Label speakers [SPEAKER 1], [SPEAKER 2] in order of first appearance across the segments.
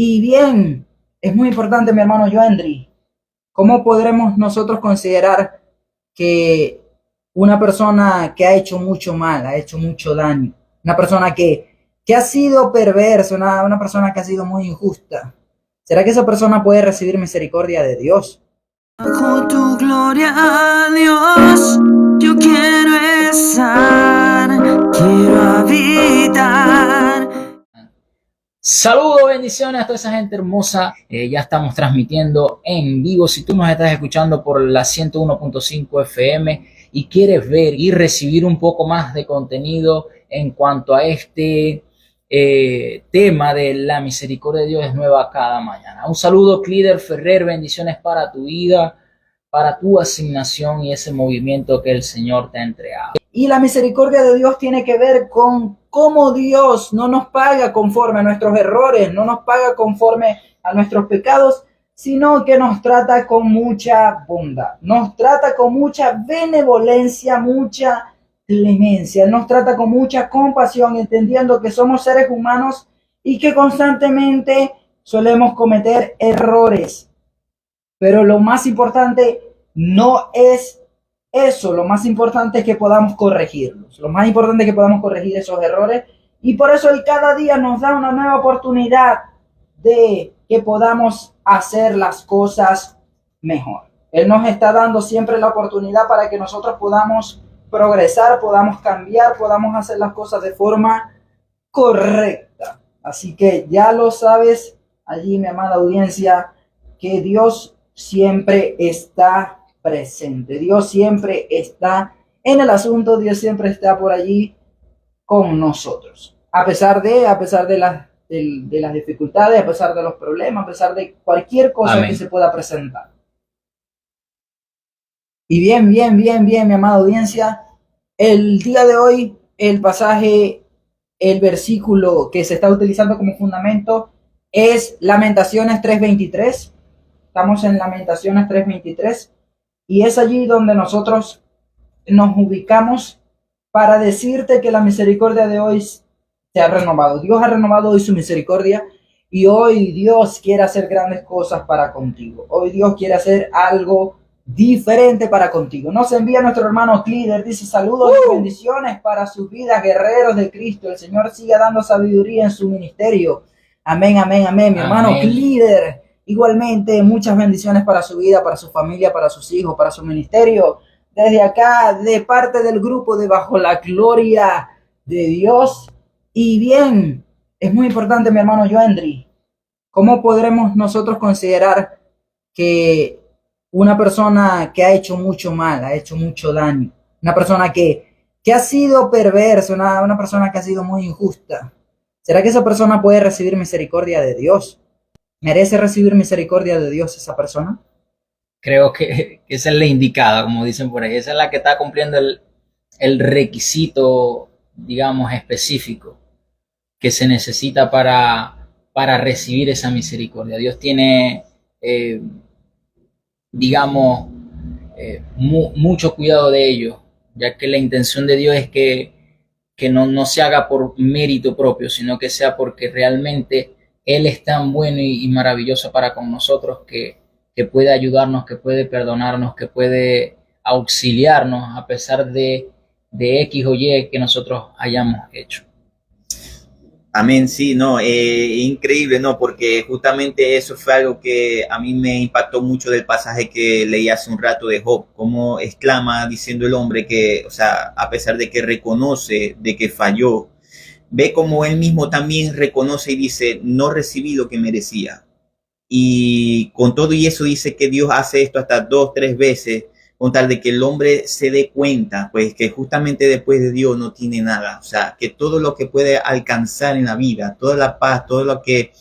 [SPEAKER 1] Y bien, es muy importante, mi hermano Joendry, ¿cómo podremos nosotros considerar que una persona que ha hecho mucho mal, ha hecho mucho daño, una persona que ha sido perversa, una persona que ha sido muy injusta, ¿será que esa persona puede recibir misericordia de Dios?
[SPEAKER 2] Bajo tu gloria, Dios, yo quiero estar, quiero habitar.
[SPEAKER 3] Saludos, bendiciones a toda esa gente hermosa. Ya estamos transmitiendo en vivo. Si tú nos estás escuchando por la 101.5 FM y quieres ver y recibir un poco más de contenido en cuanto a este tema de la misericordia de Dios es nueva cada mañana. Un saludo, Clider Ferrer. Bendiciones para tu vida, para tu asignación y ese movimiento que el Señor te ha entregado.
[SPEAKER 1] Y la misericordia de Dios tiene que ver con cómo Dios no nos paga conforme a nuestros errores, no nos paga conforme a nuestros pecados, sino que nos trata con mucha bondad, nos trata con mucha benevolencia, mucha clemencia, nos trata con mucha compasión, entendiendo que somos seres humanos y que constantemente solemos cometer errores. Pero lo más importante no es eso, lo más importante es que podamos corregirlos, lo más importante es que podamos corregir esos errores, y por eso Él cada día nos da una nueva oportunidad de que podamos hacer las cosas mejor. Él nos está dando siempre la oportunidad para que nosotros podamos progresar, podamos cambiar, podamos hacer las cosas de forma correcta. Así que ya lo sabes allí, mi amada audiencia, que Dios siempre está presente. Dios siempre está en el asunto, Dios siempre está por allí con nosotros. A pesar de las dificultades, a pesar de los problemas, a pesar de cualquier cosa Amén. Que se pueda presentar. Y bien, mi amada audiencia, el día de hoy, el pasaje, el versículo que se está utilizando como fundamento es Lamentaciones 3:23. Estamos en Lamentaciones 3:23. Y es allí donde nosotros nos ubicamos para decirte que la misericordia de hoy se ha renovado. Dios ha renovado hoy su misericordia y hoy Dios quiere hacer grandes cosas para contigo. Hoy Dios quiere hacer algo diferente para contigo. Nos envía nuestro hermano Clider, dice saludos y bendiciones para sus vidas, guerreros de Cristo. El Señor siga dando sabiduría en su ministerio. Amén, amén, amén. Mi hermano Clider. Igualmente, muchas bendiciones para su vida, para su familia, para sus hijos, para su ministerio. Desde acá, de parte del grupo de Bajo la Gloria de Dios. Y bien, es muy importante, mi hermano Joendry, ¿cómo podremos nosotros considerar que una persona que ha hecho mucho mal, ha hecho mucho daño, una persona que ha sido perversa, una persona que ha sido muy injusta, ¿será que esa persona puede recibir misericordia de Dios? ¿Merece recibir misericordia de Dios esa persona?
[SPEAKER 3] Creo que esa es la indicada, como dicen por ahí. Esa es la que está cumpliendo el requisito, digamos, específico que se necesita para recibir esa misericordia. Dios tiene, digamos, mucho cuidado de ello, ya que la intención de Dios es que no se haga por mérito propio, sino que sea porque realmente Él es tan bueno y maravilloso para con nosotros que puede ayudarnos, que puede perdonarnos, que puede auxiliarnos a pesar de X o Y que nosotros hayamos hecho.
[SPEAKER 4] Amén, sí, no, increíble, no, porque justamente eso fue algo que a mí me impactó mucho del pasaje que leí hace un rato de Job, cómo exclama diciendo el hombre que, o sea, a pesar de que reconoce de que falló, ve como él mismo también reconoce y dice, no recibí lo que merecía. Y con todo y eso dice que Dios hace esto hasta 2, 3 veces, con tal de que el hombre se dé cuenta, pues que justamente después de Dios no tiene nada. O sea, que todo lo que puede alcanzar en la vida, toda la paz, todo lo que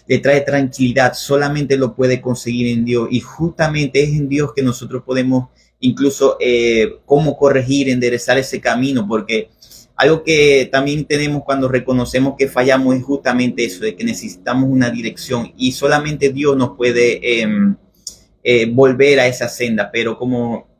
[SPEAKER 4] le trae tranquilidad, solamente lo puede conseguir en Dios. Y justamente es en Dios que nosotros podemos incluso cómo corregir, enderezar ese camino, porque algo que también tenemos cuando reconocemos que fallamos es justamente eso, de que necesitamos una dirección y solamente Dios nos puede volver a esa senda, pero como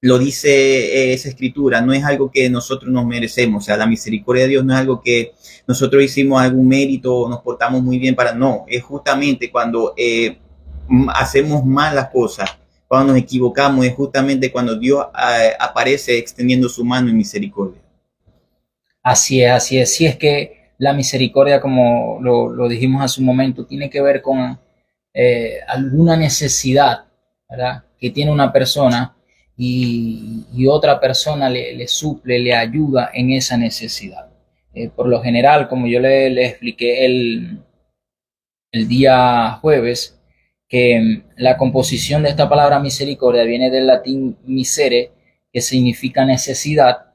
[SPEAKER 4] lo dice esa escritura, no es algo que nosotros nos merecemos, o sea, la misericordia de Dios no es algo que nosotros hicimos algún mérito, nos portamos muy bien para, no, es justamente cuando hacemos mal las cosas, cuando nos equivocamos, es justamente cuando Dios aparece extendiendo su mano en misericordia.
[SPEAKER 3] Así es, así es. Si es que la misericordia, como lo dijimos hace un momento, tiene que ver con alguna necesidad, ¿verdad?, que tiene una persona y otra persona le suple, le ayuda en esa necesidad. Por lo general, como yo le expliqué el día jueves, que la composición de esta palabra misericordia viene del latín misere, que significa necesidad,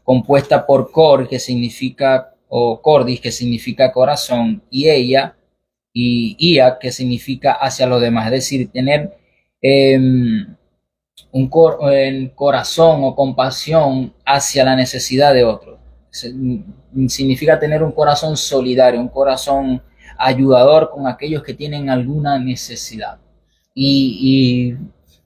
[SPEAKER 3] compuesta por cor, que significa, o cordis, que significa corazón, y ella, y ia, que significa hacia los demás, es decir, tener corazón o compasión hacia la necesidad de otros. Significa tener un corazón solidario, un corazón ayudador con aquellos que tienen alguna necesidad. Y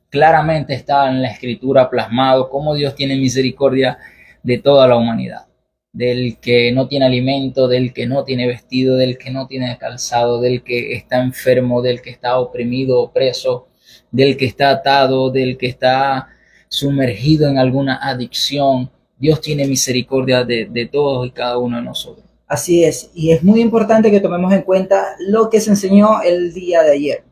[SPEAKER 3] claramente está en la escritura plasmado cómo Dios tiene misericordia de toda la humanidad, del que no tiene alimento, del que no tiene vestido, del que no tiene calzado, del que está enfermo, del que está oprimido, opreso, del que está atado, del que está sumergido en alguna adicción. Dios tiene misericordia de todos y cada uno de nosotros.
[SPEAKER 1] Así es, y es muy importante que tomemos en cuenta lo que se enseñó el día de ayer.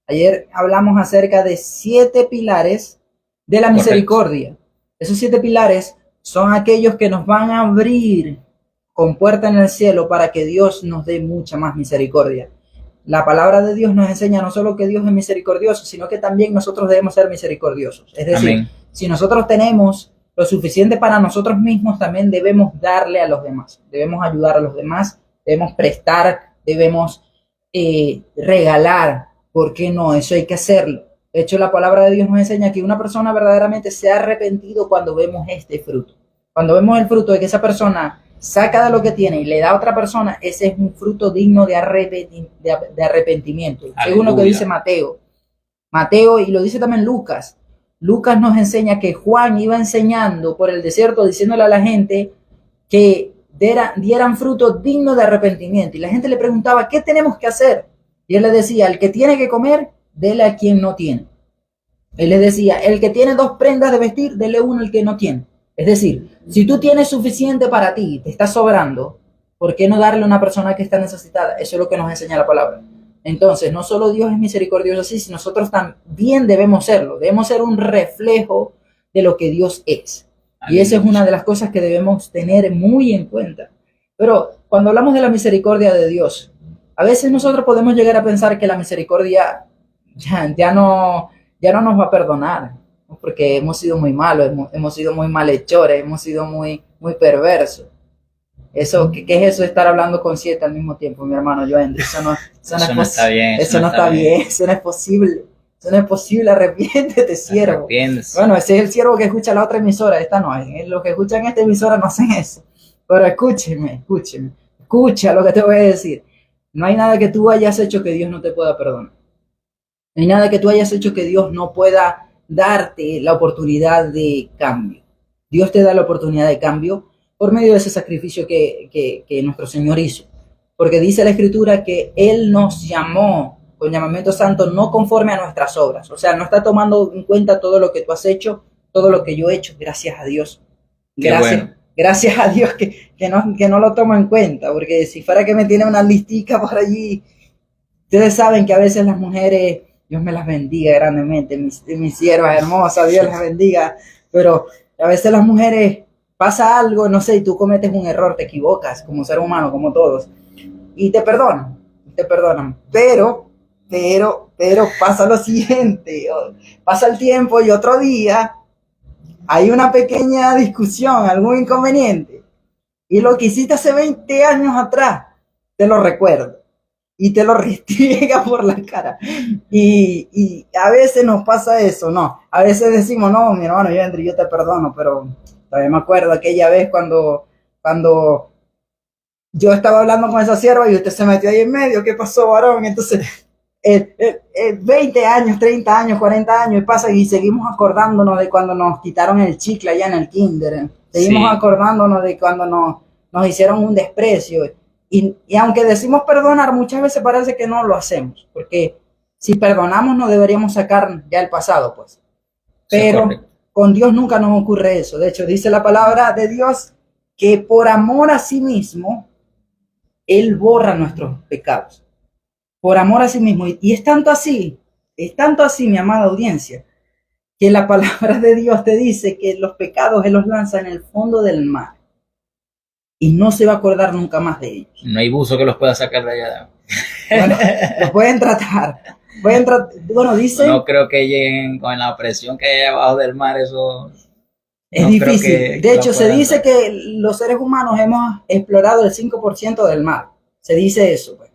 [SPEAKER 1] Ayer hablamos acerca de 7 pilares de la misericordia. Correcto. Esos 7 pilares son aquellos que nos van a abrir con puerta en el cielo para que Dios nos dé mucha más misericordia. La palabra de Dios nos enseña no solo que Dios es misericordioso, sino que también nosotros debemos ser misericordiosos. Es decir, amén, si nosotros tenemos lo suficiente para nosotros mismos, también debemos darle a los demás. Debemos ayudar a los demás, debemos prestar, debemos regalar. ¿Por qué no? Eso hay que hacerlo. De hecho, la palabra de Dios nos enseña que una persona verdaderamente se ha arrepentido cuando vemos este fruto. Cuando vemos el fruto de que esa persona saca de lo que tiene y le da a otra persona, ese es un fruto digno de arrepentimiento. Aleluya. Según lo que dice Mateo, y lo dice también Lucas. Lucas nos enseña que Juan iba enseñando por el desierto diciéndole a la gente que dieran fruto digno de arrepentimiento. Y la gente le preguntaba, ¿qué tenemos que hacer? Y él le decía, el que tiene que comer, dele a quien no tiene. Él les decía, el que tiene 2 prendas de vestir, dele uno al que no tiene. Es decir, si tú tienes suficiente para ti, te está sobrando, ¿por qué no darle a una persona que está necesitada? Eso es lo que nos enseña la palabra. Entonces, no solo Dios es misericordioso así, sino nosotros también debemos serlo. Debemos ser un reflejo de lo que Dios es. Y esa es una de las cosas que debemos tener muy en cuenta. Pero cuando hablamos de la misericordia de Dios, a veces nosotros podemos llegar a pensar que la misericordia ya no nos va a perdonar, ¿no? Porque hemos sido muy malos, hemos sido muy malhechores, hemos sido muy perversos. Eso, ¿qué es eso de estar hablando con 7 al mismo tiempo, mi hermano Joendry? Eso no está bien. Eso no está bien, eso no es posible. Eso no es posible, arrepiéntete, siervo. Bueno, ese es el siervo que escucha la otra emisora, esta no es. Los que escuchan esta emisora no hacen eso. Pero escucha lo que te voy a decir. No hay nada que tú hayas hecho que Dios no te pueda perdonar. No hay nada que tú hayas hecho que Dios no pueda darte la oportunidad de cambio. Dios te da la oportunidad de cambio por medio de ese sacrificio que nuestro Señor hizo. Porque dice la Escritura que Él nos llamó con llamamiento santo no conforme a nuestras obras. O sea, no está tomando en cuenta todo lo que tú has hecho, todo lo que yo he hecho, gracias a Dios. Gracias a Dios que no lo tomo en cuenta, porque si fuera que me tiene una listica por allí, ustedes saben que a veces las mujeres, Dios me las bendiga grandemente, mis siervas hermosas, Dios las bendiga, pero a veces las mujeres pasa algo, no sé, y tú cometes un error, te equivocas como ser humano, como todos, y te perdonan, pero pasa lo siguiente, pasa el tiempo y otro día hay una pequeña discusión, algún inconveniente, y lo que hiciste hace 20 años atrás, te lo recuerdo, y te lo restriega por la cara, y a veces nos pasa eso, ¿no? A veces decimos, no, mi hermano Joendry, yo te perdono, pero todavía me acuerdo aquella vez cuando yo estaba hablando con esa sierva y usted se metió ahí en medio, ¿qué pasó, varón? Entonces, 20 años, 30 años, 40 años y pasan y seguimos acordándonos de cuando nos quitaron el chicle allá en el kinder. Seguimos
[SPEAKER 3] Sí.
[SPEAKER 1] acordándonos de cuando nos hicieron un desprecio. Y aunque decimos perdonar, muchas veces parece que no lo hacemos. Porque si perdonamos no deberíamos sacar ya el pasado, pues.
[SPEAKER 3] Eso es
[SPEAKER 1] Pero
[SPEAKER 3] correcto.
[SPEAKER 1] con Dios nunca nos ocurre eso. De hecho, dice la palabra de Dios que por amor a sí mismo, Él borra nuestros pecados. Por amor a sí mismo. Y es tanto así, mi amada audiencia, que la palabra de Dios te dice que los pecados Él los lanza en el fondo del mar y no se va a acordar nunca más de ellos.
[SPEAKER 3] No hay buzo que los pueda sacar de allá.
[SPEAKER 1] Bueno, lo pueden tratar. Bueno, dice,
[SPEAKER 3] No creo que lleguen con la presión que hay abajo del mar, eso
[SPEAKER 1] es
[SPEAKER 3] no creo
[SPEAKER 1] difícil.
[SPEAKER 3] que
[SPEAKER 1] De hecho,
[SPEAKER 3] lo
[SPEAKER 1] se
[SPEAKER 3] puedan
[SPEAKER 1] dice
[SPEAKER 3] sacar.
[SPEAKER 1] que los seres humanos hemos explorado el 5% del mar. Se dice eso, pues,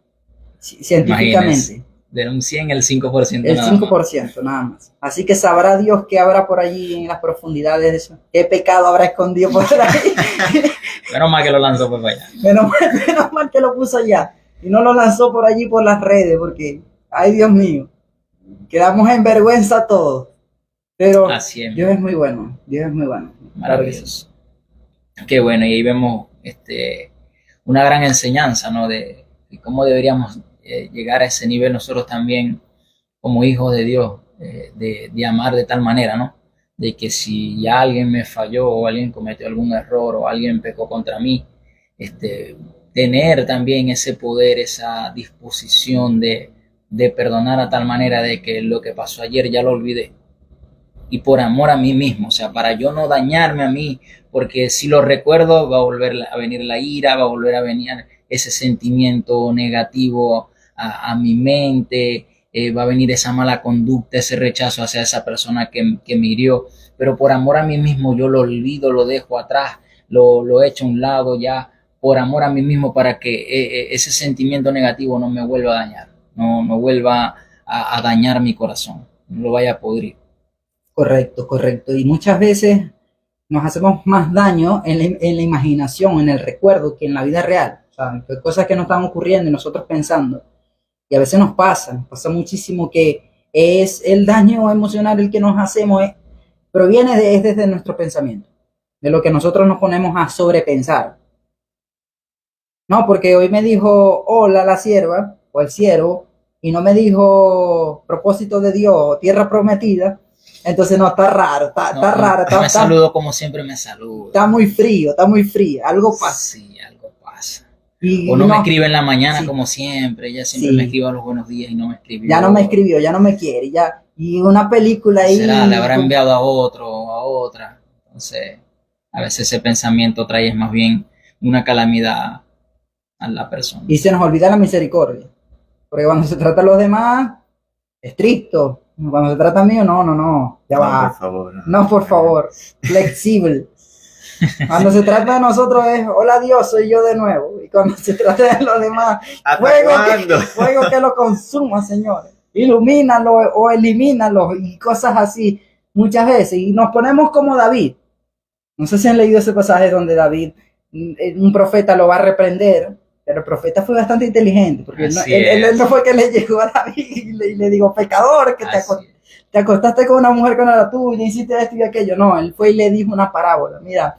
[SPEAKER 1] científicamente.
[SPEAKER 3] Imagínense, de un 100 el 5%
[SPEAKER 1] El
[SPEAKER 3] nada más.
[SPEAKER 1] 5% nada más. Así que sabrá Dios qué habrá por allí en las profundidades de eso. ¿Qué pecado habrá escondido por ahí?
[SPEAKER 3] Menos mal que lo lanzó pues para allá.
[SPEAKER 1] Menos mal que lo puso allá. Y no lo lanzó por allí por las redes, porque, ay Dios mío, quedamos en vergüenza todos. Pero
[SPEAKER 3] Así es,
[SPEAKER 1] Dios es muy bueno. Dios es muy bueno. Claro que sí.
[SPEAKER 3] maravilloso. Qué bueno, y ahí vemos una gran enseñanza, ¿no? De cómo deberíamos llegar a ese nivel nosotros también como hijos de Dios, de amar de tal manera, ¿no? De que si ya alguien me falló o alguien cometió algún error o alguien pecó contra mí, tener también ese poder, esa disposición de perdonar a tal manera de que lo que pasó ayer ya lo olvidé. Y por amor a mí mismo, o sea, para yo no dañarme a mí, porque si lo recuerdo va a volver a venir la ira, va a volver a venir ese sentimiento negativo a mi mente, va a venir esa mala conducta, ese rechazo hacia esa persona que me hirió, pero por amor a mí mismo yo lo olvido, lo dejo atrás, lo echo a un lado ya, por amor a mí mismo para que ese sentimiento negativo no me vuelva a dañar, no vuelva a dañar mi corazón, no lo vaya a podrir.
[SPEAKER 1] Correcto, correcto. Y muchas veces nos hacemos más daño en la imaginación, en el recuerdo, que en la vida real. O sea, que cosas que nos están ocurriendo y nosotros pensando. Y a veces nos pasa muchísimo que es el daño emocional el que nos hacemos, proviene es desde nuestro pensamiento, de lo que nosotros nos ponemos a sobrepensar. No, porque hoy me dijo hola la sierva o el siervo y no me dijo propósito de Dios o tierra prometida. Entonces no, está raro, está raro.
[SPEAKER 3] Me saludo como siempre me saludo.
[SPEAKER 1] Está muy frío, algo pasa.
[SPEAKER 3] Sí, algo pasa.
[SPEAKER 1] Y
[SPEAKER 3] O no me escribe en la mañana
[SPEAKER 1] sí,
[SPEAKER 3] como siempre, ella siempre
[SPEAKER 1] sí,
[SPEAKER 3] me escribe a los buenos días y no me escribió.
[SPEAKER 1] ya no me escribió, ya no me quiere, ya. Y una película ahí.
[SPEAKER 3] ¿Será? Le habrá enviado a otro o a otra. Entonces, a veces ese pensamiento trae más bien una calamidad a la persona.
[SPEAKER 1] Y se nos olvida la misericordia. Porque cuando se trata de los demás, estricto. Cuando se trata mío, no, ya va.
[SPEAKER 4] Por favor.
[SPEAKER 1] No, por favor, flexible. Cuando se trata de nosotros es, hola Dios, soy yo de nuevo. Y cuando se trata de los demás, fuego que lo consuma, señores. Ilumínalo o elimínalo y cosas así muchas veces. Y nos ponemos como David. No sé si han leído ese pasaje donde David, un profeta lo va a reprender, pero el profeta fue bastante inteligente, porque él no fue que le llegó a David y le dijo, pecador, que te acostaste con una mujer que no era tuya, hiciste esto y aquello. No, él fue y le dijo una parábola. Mira,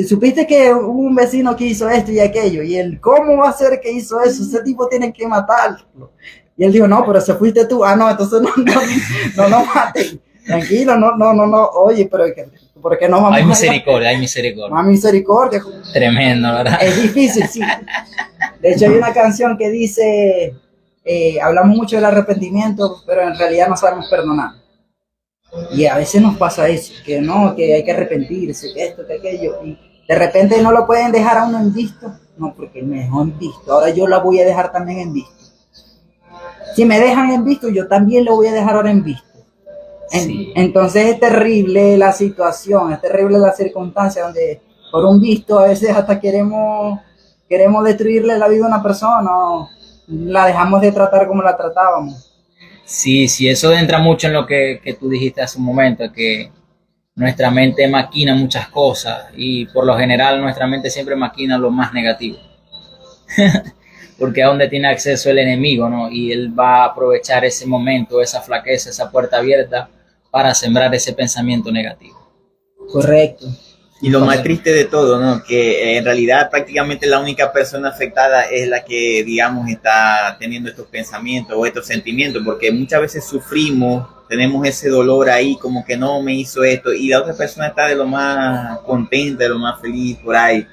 [SPEAKER 1] supiste que hubo un vecino que hizo esto y aquello, y él, ¿cómo va a ser que hizo eso? Ese tipo tiene que matarlo. Y él dijo, no, pero se fuiste tú. Ah, no, entonces no maten. Tranquilo, no, oye, pero ¿por qué no vamos
[SPEAKER 3] hay misericordia.
[SPEAKER 1] Más misericordia.
[SPEAKER 3] Tremendo, ¿verdad?
[SPEAKER 1] Es difícil, sí. De hecho, hay una canción que dice, hablamos mucho del arrepentimiento, pero en realidad no sabemos perdonar. Y a veces nos pasa eso, que no, que hay que arrepentirse, que esto, que aquello. Y de repente no lo pueden dejar a uno en visto. No, porque me dejó en visto. Ahora yo la voy a dejar también en visto. Si me dejan en visto, yo también lo voy a dejar ahora en visto.
[SPEAKER 3] Sí.
[SPEAKER 1] Entonces es terrible la situación, es terrible la circunstancia donde por un visto a veces hasta queremos destruirle la vida a una persona o la dejamos de tratar como la tratábamos.
[SPEAKER 3] Sí, eso entra mucho en lo que tú dijiste hace un momento, que nuestra mente maquina muchas cosas y por lo general nuestra mente siempre maquina lo más negativo. porque a donde tiene acceso el enemigo, ¿no? Y él va a aprovechar ese momento, esa flaqueza, esa puerta abierta para sembrar ese pensamiento negativo.
[SPEAKER 1] Correcto.
[SPEAKER 4] Y lo más triste de todo, ¿no? Que en realidad prácticamente la única persona afectada es la que, digamos, está teniendo estos pensamientos o estos sentimientos, porque muchas veces sufrimos, tenemos ese dolor ahí, como que no me hizo esto, y la otra persona está de lo más contenta, de lo más feliz por ahí.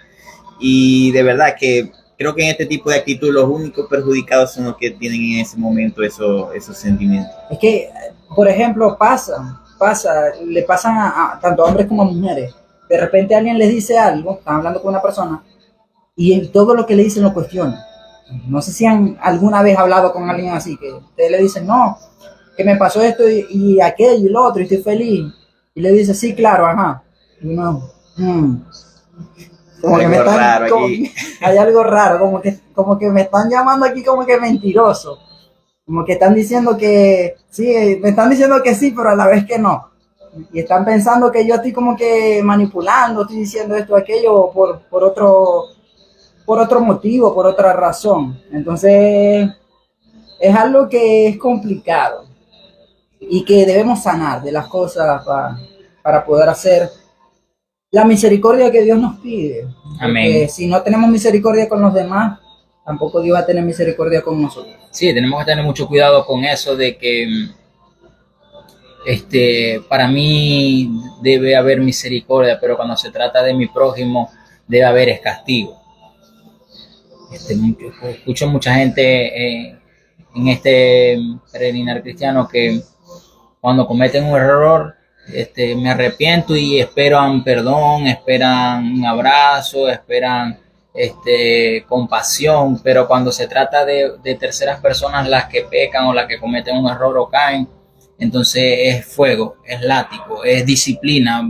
[SPEAKER 4] Y de verdad que creo que en este tipo de actitud los únicos perjudicados son los que tienen en ese momento esos sentimientos.
[SPEAKER 1] Es que, por ejemplo, le pasan a tanto a hombres como a mujeres. De repente alguien les dice algo, están hablando con una persona, y en todo lo que le dicen lo cuestionan. No sé si han alguna vez hablado con alguien así, que ustedes le dicen, no, que me pasó esto y aquello y lo otro, y estoy feliz. Y le dice, sí, claro, ajá. Y uno, como que me están, hay algo raro, como que me están llamando aquí como que mentiroso. Como que están diciendo que sí, me están diciendo que sí, pero a la vez que no. Y están pensando que yo estoy como que manipulando, estoy diciendo esto, aquello por otro motivo, por otra razón. Entonces, es algo que es complicado y que debemos sanar de las cosas para poder hacer la misericordia que Dios nos pide.
[SPEAKER 3] Amén.
[SPEAKER 1] Porque si no tenemos misericordia con los demás, tampoco Dios va a tener misericordia con nosotros.
[SPEAKER 3] Sí, tenemos que tener mucho cuidado con eso de que para mí debe haber misericordia, pero cuando se trata de mi prójimo debe haber castigo. Escucho mucha gente en este peregrinar cristiano que cuando cometen un error, me arrepiento y esperan perdón, esperan un abrazo, esperan compasión, pero cuando se trata de terceras personas las que pecan o las que cometen un error o caen, entonces es fuego, es látigo, es disciplina,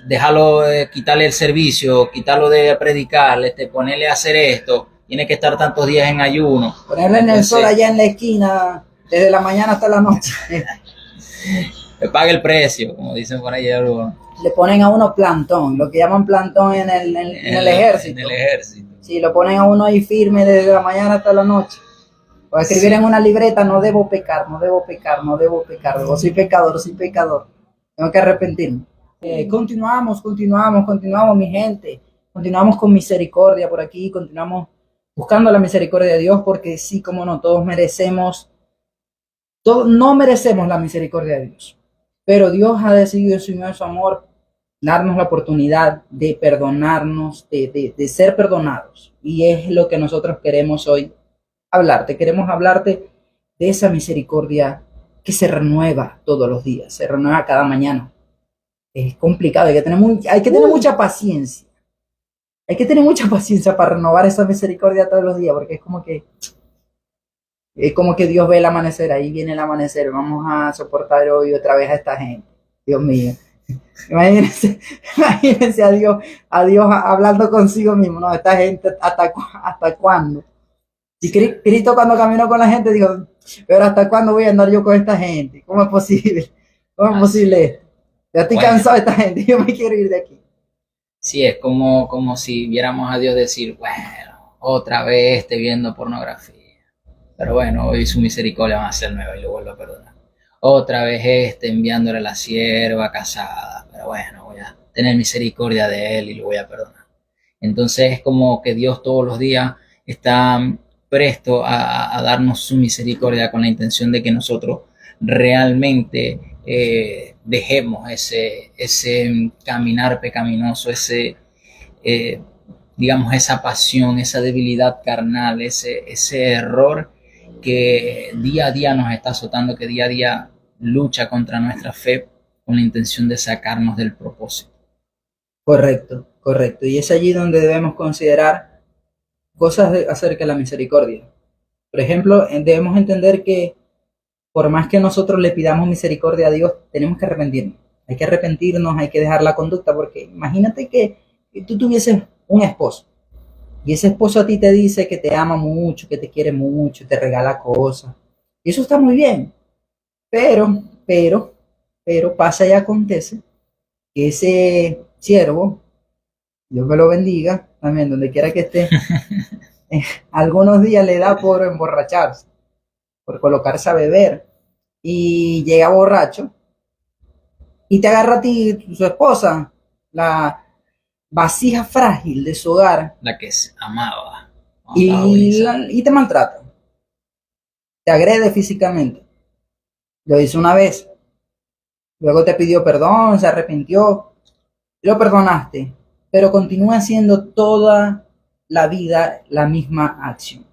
[SPEAKER 3] déjalo, quitarle el servicio, quitarlo de predicar, ponerle a hacer esto, tiene que estar tantos días en ayuno.
[SPEAKER 1] Ponerle en el sol allá en la esquina, desde la mañana hasta la noche.
[SPEAKER 3] Le paga el precio, como dicen por ahí.
[SPEAKER 1] Le ponen a uno plantón, lo que llaman plantón en el ejército.
[SPEAKER 3] En el ejército.
[SPEAKER 1] Sí, lo ponen a uno ahí firme desde la mañana hasta la noche. O escribir en una libreta, no debo pecar, no debo pecar, no debo pecar. O soy pecador, tengo que arrepentirme. Continuamos, mi gente. Continuamos con misericordia por aquí, continuamos buscando la misericordia de Dios, porque sí, como no, todos no merecemos la misericordia de Dios. Pero Dios ha decidido en su inmenso amor darnos la oportunidad de perdonarnos, de ser perdonados. Y es lo que nosotros queremos hoy queremos hablarte de esa misericordia que se renueva todos los días, se renueva cada mañana. Es complicado, hay que tener mucha paciencia. Hay que tener mucha paciencia para renovar esa misericordia todos los días, porque es como que Dios ve el amanecer, ahí viene el amanecer, vamos a soportar hoy otra vez a esta gente. Dios mío. Imagínense a Dios hablando consigo mismo, ¿no? Esta gente, ¿hasta cuándo? Si Cristo cuando caminó con la gente dijo, pero ¿hasta cuándo voy a andar yo con esta gente? ¿Cómo es posible? ¿Cómo es posible esto? Ya estoy cansado de esta gente, yo me quiero ir de aquí.
[SPEAKER 3] Sí, es como si viéramos a Dios decir, bueno, otra vez viendo pornografía. Pero bueno, hoy su misericordia va a ser nueva y lo vuelvo a perdonar. Otra vez enviándole a la sierva casada. Pero bueno, voy a tener misericordia de él y lo voy a perdonar. Entonces es como que Dios todos los días está presto a darnos su misericordia con la intención de que nosotros realmente dejemos ese caminar pecaminoso, digamos, esa pasión, esa debilidad carnal, ese error que día a día nos está azotando, que día a día lucha contra nuestra fe con la intención de sacarnos del propósito.
[SPEAKER 1] Correcto. Y es allí donde debemos considerar cosas acerca de la misericordia. Por ejemplo, debemos entender que por más que nosotros le pidamos misericordia a Dios, tenemos que arrepentirnos. Hay que arrepentirnos, hay que dejar la conducta, porque imagínate que tú tuvieses un esposo y ese esposo a ti te dice que te ama mucho, que te quiere mucho, te regala cosas. Y eso está muy bien. Pero pasa y acontece que ese siervo, Dios me lo bendiga, también donde quiera que esté, algunos días le da por emborracharse, por colocarse a beber y llega borracho y te agarra a ti, su esposa, la vasija frágil de su hogar
[SPEAKER 3] La que se amaba. Cuando estaba buenísima.
[SPEAKER 1] y te maltrata, te agrede físicamente. Lo hizo una vez, luego te pidió perdón, se arrepintió, lo perdonaste, pero continúa haciendo toda la vida la misma acción.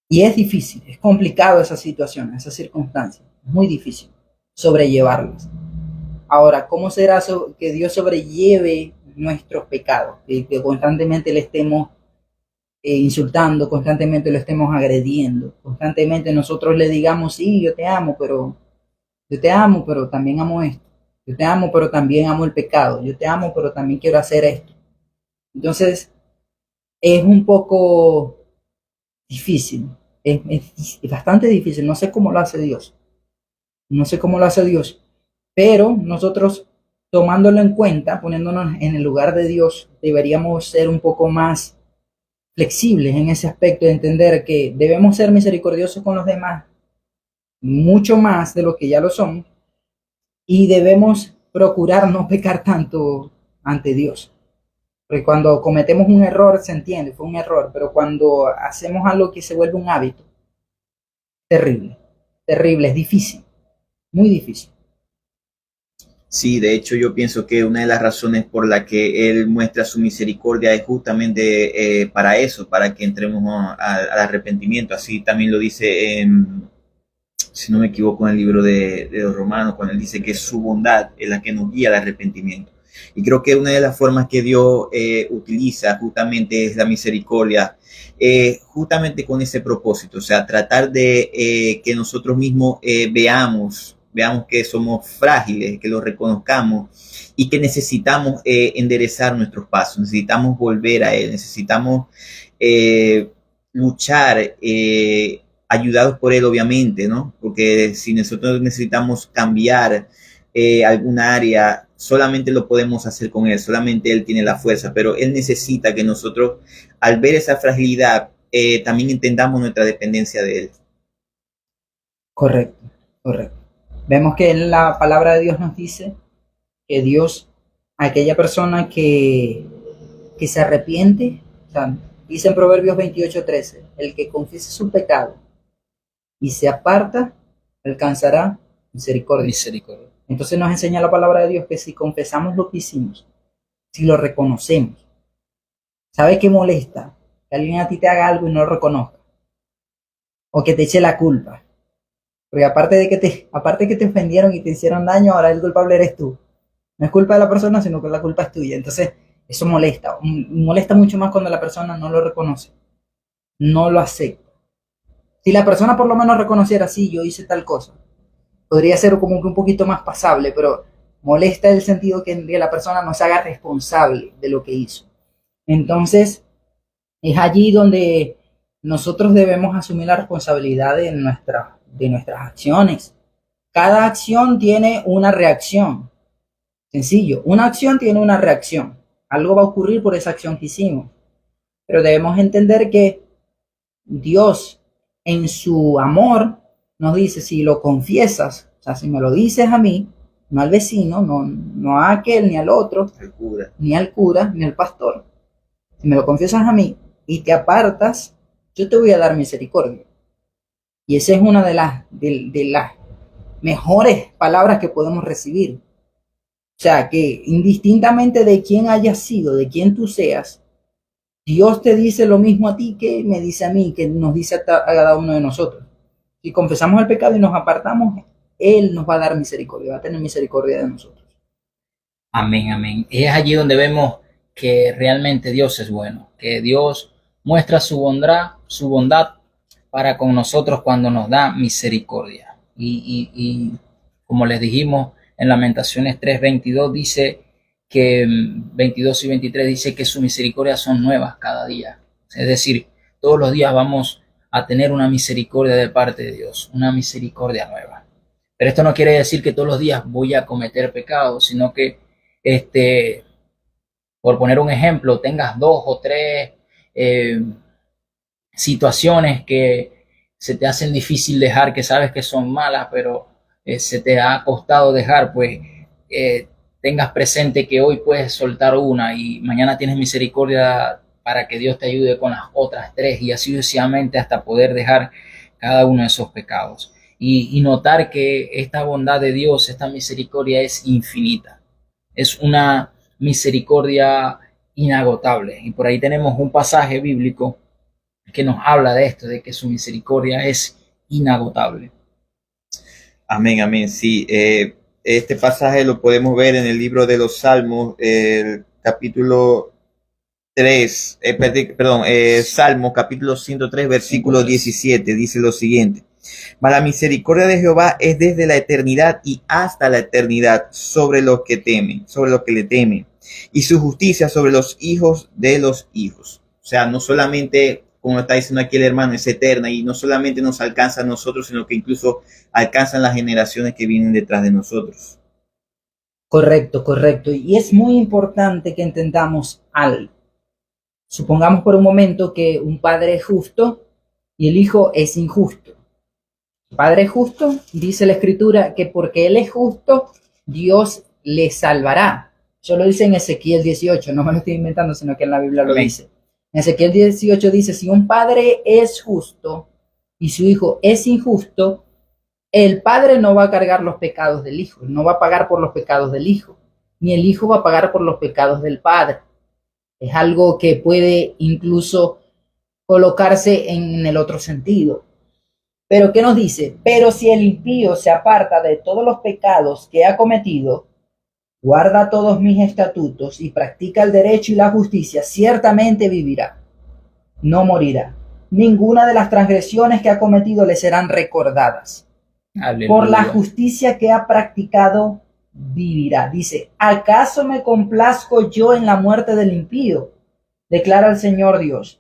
[SPEAKER 1] Y es difícil, es complicado esa situación, esa circunstancia, es muy difícil sobrellevarlas. Ahora, ¿cómo será que Dios sobrelleve nuestros pecados? Que constantemente le estemos insultando, constantemente lo estemos agrediendo, constantemente nosotros le digamos, sí, yo te amo, pero también amo esto. Yo te amo, pero también amo el pecado. Yo te amo, pero también quiero hacer esto. Entonces, es un poco difícil. Es bastante difícil. No sé cómo lo hace Dios. No sé cómo lo hace Dios. Pero nosotros, tomándolo en cuenta, poniéndonos en el lugar de Dios, deberíamos ser un poco más flexibles en ese aspecto de entender que debemos ser misericordiosos con los demás, mucho más de lo que ya lo son, y debemos procurar no pecar tanto ante Dios. Porque cuando cometemos un error se entiende, fue un error, pero cuando hacemos algo que se vuelve un hábito, terrible, terrible, es difícil, muy difícil.
[SPEAKER 4] Sí, de hecho yo pienso que una de las razones por la que Él muestra su misericordia es justamente para eso, para que entremos al arrepentimiento. Así también lo dice, si no me equivoco, en el libro de los Romanos, cuando Él dice que su bondad es la que nos guía al arrepentimiento. Y creo que una de las formas que Dios utiliza justamente es la misericordia, justamente con ese propósito, o sea, tratar de que nosotros mismos veamos que somos frágiles, que lo reconozcamos y que necesitamos enderezar nuestros pasos, necesitamos volver a Él, necesitamos luchar, ayudados por Él, obviamente, ¿no? Porque si nosotros necesitamos cambiar alguna área, solamente lo podemos hacer con Él, solamente Él tiene la fuerza, pero Él necesita que nosotros, al ver esa fragilidad, también entendamos nuestra dependencia de Él.
[SPEAKER 1] Correcto, correcto. Vemos que en la palabra de Dios nos dice que Dios, aquella persona que se arrepiente, o sea, dice en Proverbios 28:13, el que confiese su pecado y se aparta, alcanzará misericordia.
[SPEAKER 3] Misericordia.
[SPEAKER 1] Entonces nos enseña la palabra de Dios que si confesamos lo que hicimos, si lo reconocemos, ¿sabe qué molesta? Que alguien a ti te haga algo y no lo reconozca, o que te eche la culpa. Porque aparte que te ofendieron y te hicieron daño, ahora el culpable eres tú. No es culpa de la persona, sino que la culpa es tuya. Entonces, eso molesta. Molesta mucho más cuando la persona no lo reconoce, no lo acepta. Si la persona por lo menos reconociera, sí, yo hice tal cosa, podría ser como que un poquito más pasable, pero molesta el sentido que la persona no se haga responsable de lo que hizo. Entonces, es allí donde nosotros debemos asumir la responsabilidad de nuestras acciones. Cada acción tiene una reacción. Sencillo, una acción tiene una reacción. Algo va a ocurrir por esa acción que hicimos. Pero debemos entender que Dios, en su amor, nos dice, si lo confiesas, o sea, si me lo dices a mí, no al vecino, no a aquel, ni al otro, ni al cura, ni al pastor, si me lo confiesas a mí y te apartas, yo te voy a dar misericordia. Y esa es una de las mejores palabras que podemos recibir. O sea, que indistintamente de quién hayas sido, de quién tú seas, Dios te dice lo mismo a ti que me dice a mí, que nos dice a cada uno de nosotros. Si confesamos el pecado y nos apartamos, Él nos va a dar misericordia, va a tener misericordia de nosotros.
[SPEAKER 3] Amén, amén. Y es allí donde vemos que realmente Dios es bueno, que Dios muestra su bondad para con nosotros cuando nos da misericordia. Y como les dijimos en Lamentaciones 3:22 dice que 22 y 23 dice que sus misericordias son nuevas cada día. Es decir, todos los días vamos a tener una misericordia de parte de Dios, una misericordia nueva. Pero esto no quiere decir que todos los días voy a cometer pecados, sino que por poner un ejemplo, tengas 2 o 3 situaciones que se te hacen difícil dejar, que sabes que son malas, pero se te ha costado dejar, pues tengas presente que hoy puedes soltar una y mañana tienes misericordia para que Dios te ayude con las otras tres y así sucesivamente hasta poder dejar cada uno de esos pecados. Y notar que esta bondad de Dios, esta misericordia es infinita. Es una misericordia inagotable. Y por ahí tenemos un pasaje bíblico que nos habla de esto, de que su misericordia es inagotable.
[SPEAKER 4] Amén, amén. Sí, este pasaje lo podemos ver en el libro de los Salmos, el capítulo 3, Salmos capítulo 103, versículo 17, dice lo siguiente: mas la misericordia de Jehová es desde la eternidad y hasta la eternidad sobre los que le temen, y su justicia sobre los hijos de los hijos. O sea, no solamente, como está diciendo aquí el hermano, es eterna y no solamente nos alcanza a nosotros, sino que incluso alcanzan las generaciones que vienen detrás de nosotros.
[SPEAKER 1] Correcto, correcto. Y es muy importante que entendamos algo. Supongamos por un momento que un padre es justo y el hijo es injusto. El padre es justo, dice la escritura que porque él es justo, Dios le salvará. Eso lo dice en Ezequiel 18, no me lo estoy inventando, sino que en la Biblia lo dice. En Ezequiel 18 dice, si un padre es justo y su hijo es injusto, el padre no va a cargar los pecados del hijo, no va a pagar por los pecados del hijo, ni el hijo va a pagar por los pecados del padre. Es algo que puede incluso colocarse en el otro sentido. Pero ¿qué nos dice? Pero si el impío se aparta de todos los pecados que ha cometido, guarda todos mis estatutos y practica el derecho y la justicia, ciertamente vivirá, no morirá. Ninguna de las transgresiones que ha cometido le serán recordadas. Aleluya. Por la justicia que ha practicado, vivirá. Dice, ¿acaso me complazco yo en la muerte del impío? Declara el Señor Dios.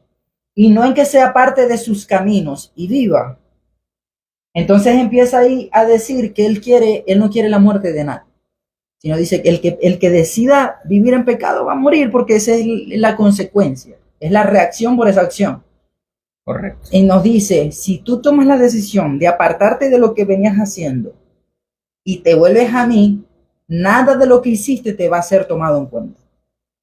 [SPEAKER 1] Y no en que sea parte de sus caminos y viva. Entonces empieza ahí a decir que él no quiere la muerte de nadie, sino dice que el que decida vivir en pecado va a morir, porque esa es la consecuencia, es la reacción por esa acción.
[SPEAKER 3] Correcto.
[SPEAKER 1] Y nos dice, si tú tomas la decisión de apartarte de lo que venías haciendo y te vuelves a mí, nada de lo que hiciste te va a ser tomado en cuenta.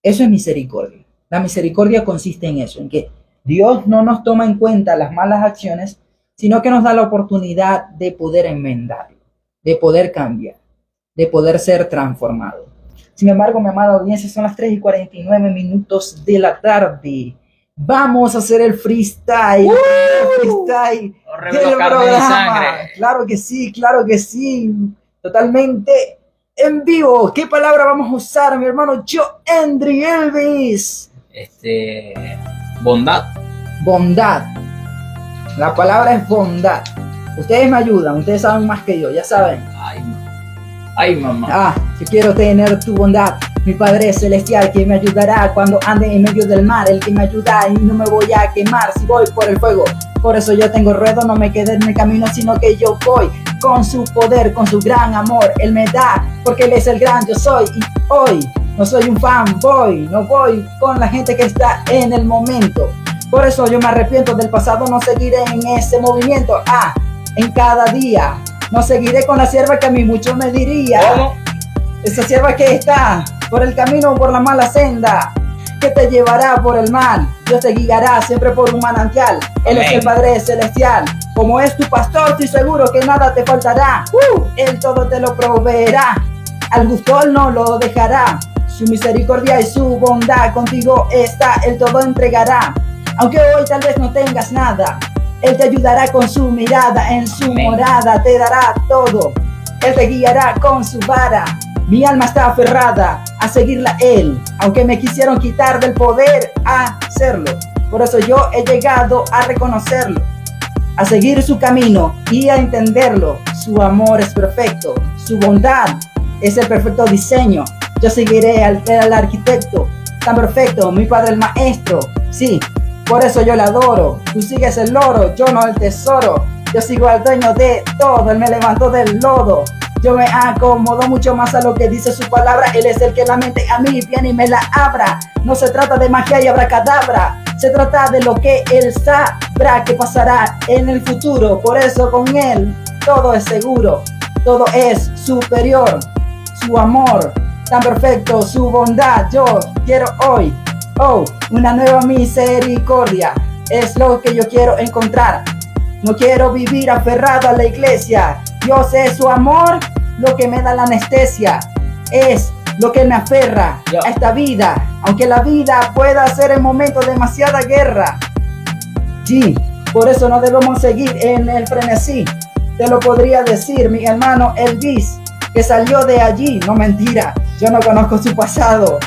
[SPEAKER 1] Eso es misericordia. La misericordia consiste en eso, en que Dios no nos toma en cuenta las malas acciones, sino que nos da la oportunidad de poder enmendarlo, de poder cambiar, de poder ser transformado. Sin embargo, mi amada audiencia, son las 3:49 de la tarde. Vamos a hacer el freestyle. Freestyle del programa. Claro que sí. Totalmente en vivo. ¿Qué palabra vamos a usar, mi hermano Joendry Elvis?
[SPEAKER 3] Bondad.
[SPEAKER 1] Bondad. La palabra es bondad. Ustedes me ayudan, ustedes saben más que yo, ya saben.
[SPEAKER 3] Ay, mamá.
[SPEAKER 1] Yo quiero tener tu bondad, mi Padre Celestial, que me ayudará cuando ande en medio del mar, el que me ayuda y no me voy a quemar si voy por el fuego. Por eso yo tengo ruedo, no me quedé en el camino, sino que yo voy con su poder, con su gran amor. Él me da, porque Él es el gran yo soy. Y hoy no soy un fanboy, no voy con la gente que está en el momento. Por eso yo me arrepiento del pasado, no seguiré en ese movimiento. En cada día no seguiré con la sierva que a mí mucho me diría.
[SPEAKER 3] ¿Cómo?
[SPEAKER 1] Esa sierva que está por el camino, por la mala senda, que te llevará por el mal. Dios te guiará siempre por un manantial. Él es el Padre Celestial. Como es tu pastor, estoy seguro que nada te faltará. Él todo te lo proveerá. Al justo Él no lo dejará. Su misericordia y su bondad contigo está. Él todo entregará. Aunque hoy tal vez no tengas nada, Él te ayudará con su mirada, en su morada te dará todo. Él te guiará con su vara. Mi alma está aferrada a seguirla a Él, aunque me quisieron quitar del poder a hacerlo. Por eso yo he llegado a reconocerlo, a seguir su camino y a entenderlo. Su amor es perfecto, su bondad es el perfecto diseño. Yo seguiré al arquitecto tan perfecto, mi Padre el maestro. Sí, por eso yo le adoro. Tú sigues el oro, yo no el tesoro. Yo sigo al dueño de todo, Él me levantó del lodo. Yo me acomodo mucho más a lo que dice su palabra. Él es el que la mente a mí viene y me la abra. No se trata de magia y abracadabra. Se trata de lo que Él sabrá que pasará en el futuro. Por eso con Él todo es seguro, todo es superior. Su amor tan perfecto, su bondad, yo quiero hoy, una nueva misericordia. Es lo que yo quiero encontrar. No quiero vivir aferrado a la iglesia. Dios es su amor, lo que me da la anestesia. Es lo que me aferra a esta vida, aunque la vida pueda ser en momentos demasiada guerra. Sí, por eso no debemos seguir en el frenesí. Te lo podría decir mi hermano Elvis, que salió de allí. No, mentira, yo no conozco su pasado.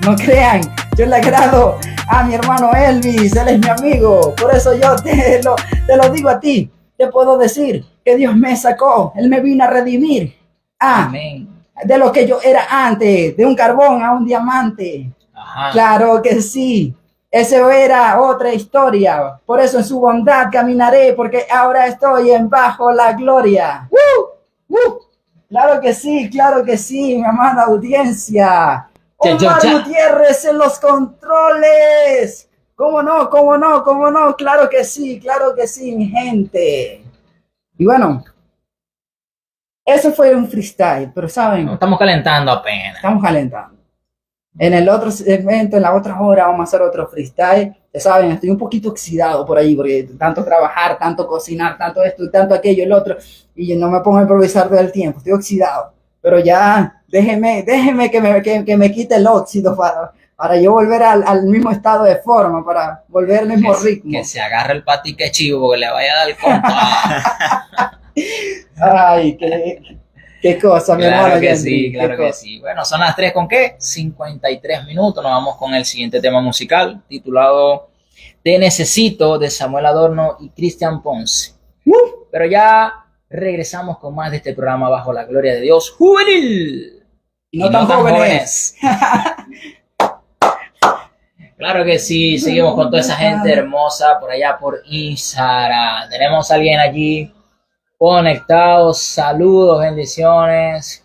[SPEAKER 1] No crean, yo le agrado a mi hermano Elvis, él es mi amigo. Por eso yo te lo digo a ti. Te puedo decir que Dios me sacó, Él me vino a redimir.
[SPEAKER 3] Amén.
[SPEAKER 1] De lo que yo era antes, de un carbón a un diamante.
[SPEAKER 3] Ajá.
[SPEAKER 1] Claro que sí, eso era otra historia. Por eso en su bondad caminaré, porque ahora estoy en bajo la gloria. Claro que sí, mi amada audiencia. Omar Gutiérrez en los controles. ¿Cómo no? Claro que sí, mi gente. Y bueno, eso fue un freestyle, pero saben,
[SPEAKER 3] Estamos calentando apenas.
[SPEAKER 1] estamos calentando. En el otro segmento, en la otra hora, vamos a hacer otro freestyle. Ya saben, estoy un poquito oxidado por ahí, porque tanto trabajar, tanto cocinar, tanto esto y tanto aquello y el otro, y no me pongo a improvisar todo el tiempo, estoy oxidado. Pero ya, déjeme que me quite el óxido para yo volver al mismo estado de forma, para volver al mismo ritmo.
[SPEAKER 3] Que se agarre el patique chivo porque le vaya a dar contra.
[SPEAKER 1] Ay, qué cosa, mi hermano.
[SPEAKER 3] Claro que
[SPEAKER 1] Henry,
[SPEAKER 3] sí, claro que sí. Bueno, son las 3 con qué? 53 minutos. Nos vamos con el siguiente tema musical titulado Te Necesito de Samuel Adorno y Cristian Ponce. Pero ya regresamos con más de este programa Bajo la Gloria de Dios juvenil.
[SPEAKER 1] Y no tan jóvenes.
[SPEAKER 3] Claro que sí, seguimos con toda esa gente hermosa por allá por Instagram. Tenemos a alguien allí conectados. Saludos, bendiciones.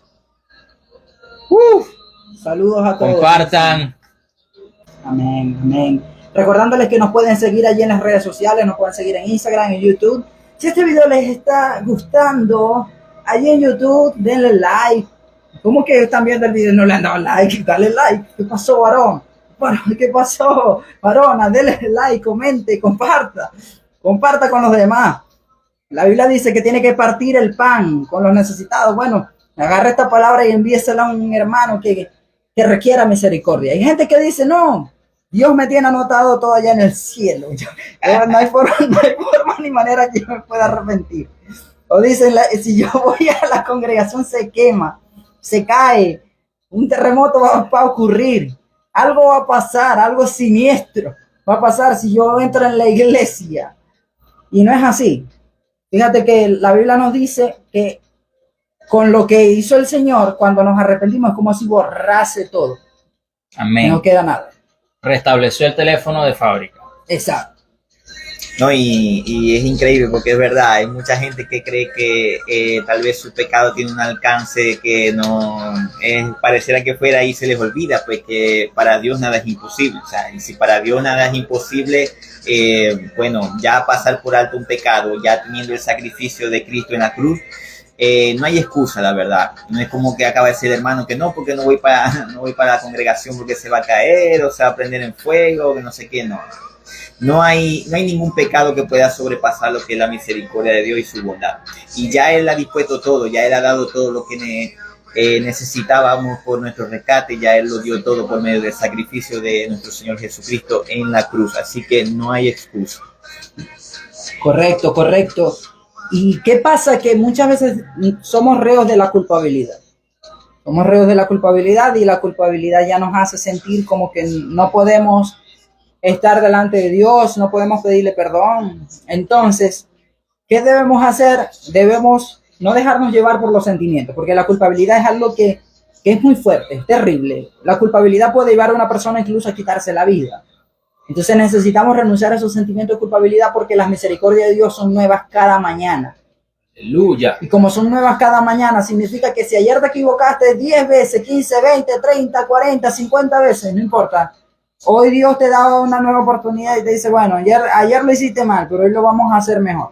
[SPEAKER 1] Saludos a todos.
[SPEAKER 3] Compartan.
[SPEAKER 1] Amén. Recordándoles que nos pueden seguir allí en las redes sociales, nos pueden seguir en Instagram, en YouTube. Si este video les está gustando, allí en YouTube, denle like. ¿Cómo que están viendo el video y no le han dado like? Dale like. ¿Qué pasó, varón? Bueno, ¿qué pasó, varona? Denle like, comente, comparta. Comparta con los demás. La Biblia dice que tiene que partir el pan con los necesitados. Bueno, agarra esta palabra y envíesela a un hermano que requiera misericordia. Hay gente que dice, no, Dios me tiene anotado todo allá en el cielo. No hay forma ni manera que yo me pueda arrepentir. O dicen, si yo voy a la congregación se quema, se cae, un terremoto va a ocurrir, algo va a pasar, algo siniestro va a pasar si yo entro en la iglesia. Y no es así. Fíjate que la Biblia nos dice que con lo que hizo el Señor, cuando nos arrepentimos, es como si borrase todo.
[SPEAKER 3] Amén.
[SPEAKER 1] No queda nada.
[SPEAKER 3] Restableció el teléfono de fábrica.
[SPEAKER 1] Exacto.
[SPEAKER 4] No, y es increíble porque es verdad, hay mucha gente que cree que tal vez su pecado tiene un alcance que no pareciera que fuera y se les olvida, pues que para Dios nada es imposible. O sea, y si para Dios nada es imposible, bueno, ya pasar por alto un pecado, ya teniendo el sacrificio de Cristo en la cruz, no hay excusa, la verdad. No es como que acaba de decir el hermano que no, porque no voy para la congregación porque se va a caer o se va a prender en fuego, que no sé qué, no. No hay ningún pecado que pueda sobrepasar lo que es la misericordia de Dios y su bondad. Y ya Él ha dispuesto todo, ya Él ha dado todo lo que necesitábamos por nuestro rescate, ya Él lo dio todo por medio del sacrificio de nuestro Señor Jesucristo en la cruz. Así que no hay excusa.
[SPEAKER 1] Correcto. ¿Y qué pasa? Que muchas veces somos reos de la culpabilidad. Somos reos de la culpabilidad y la culpabilidad ya nos hace sentir como que no podemos estar delante de Dios, no podemos pedirle perdón. Entonces, ¿qué debemos hacer? Debemos no dejarnos llevar por los sentimientos, porque la culpabilidad es algo que es muy fuerte, es terrible. La culpabilidad puede llevar a una persona incluso a quitarse la vida. Entonces necesitamos renunciar a esos sentimientos de culpabilidad porque las misericordias de Dios son nuevas cada mañana.
[SPEAKER 3] Aleluya.
[SPEAKER 1] Y como son nuevas cada mañana, significa que si ayer te equivocaste 10 veces, 15, 20, 30, 40, 50 veces, no importa. Hoy Dios te da una nueva oportunidad y te dice, bueno, ayer lo hiciste mal, pero hoy lo vamos a hacer mejor.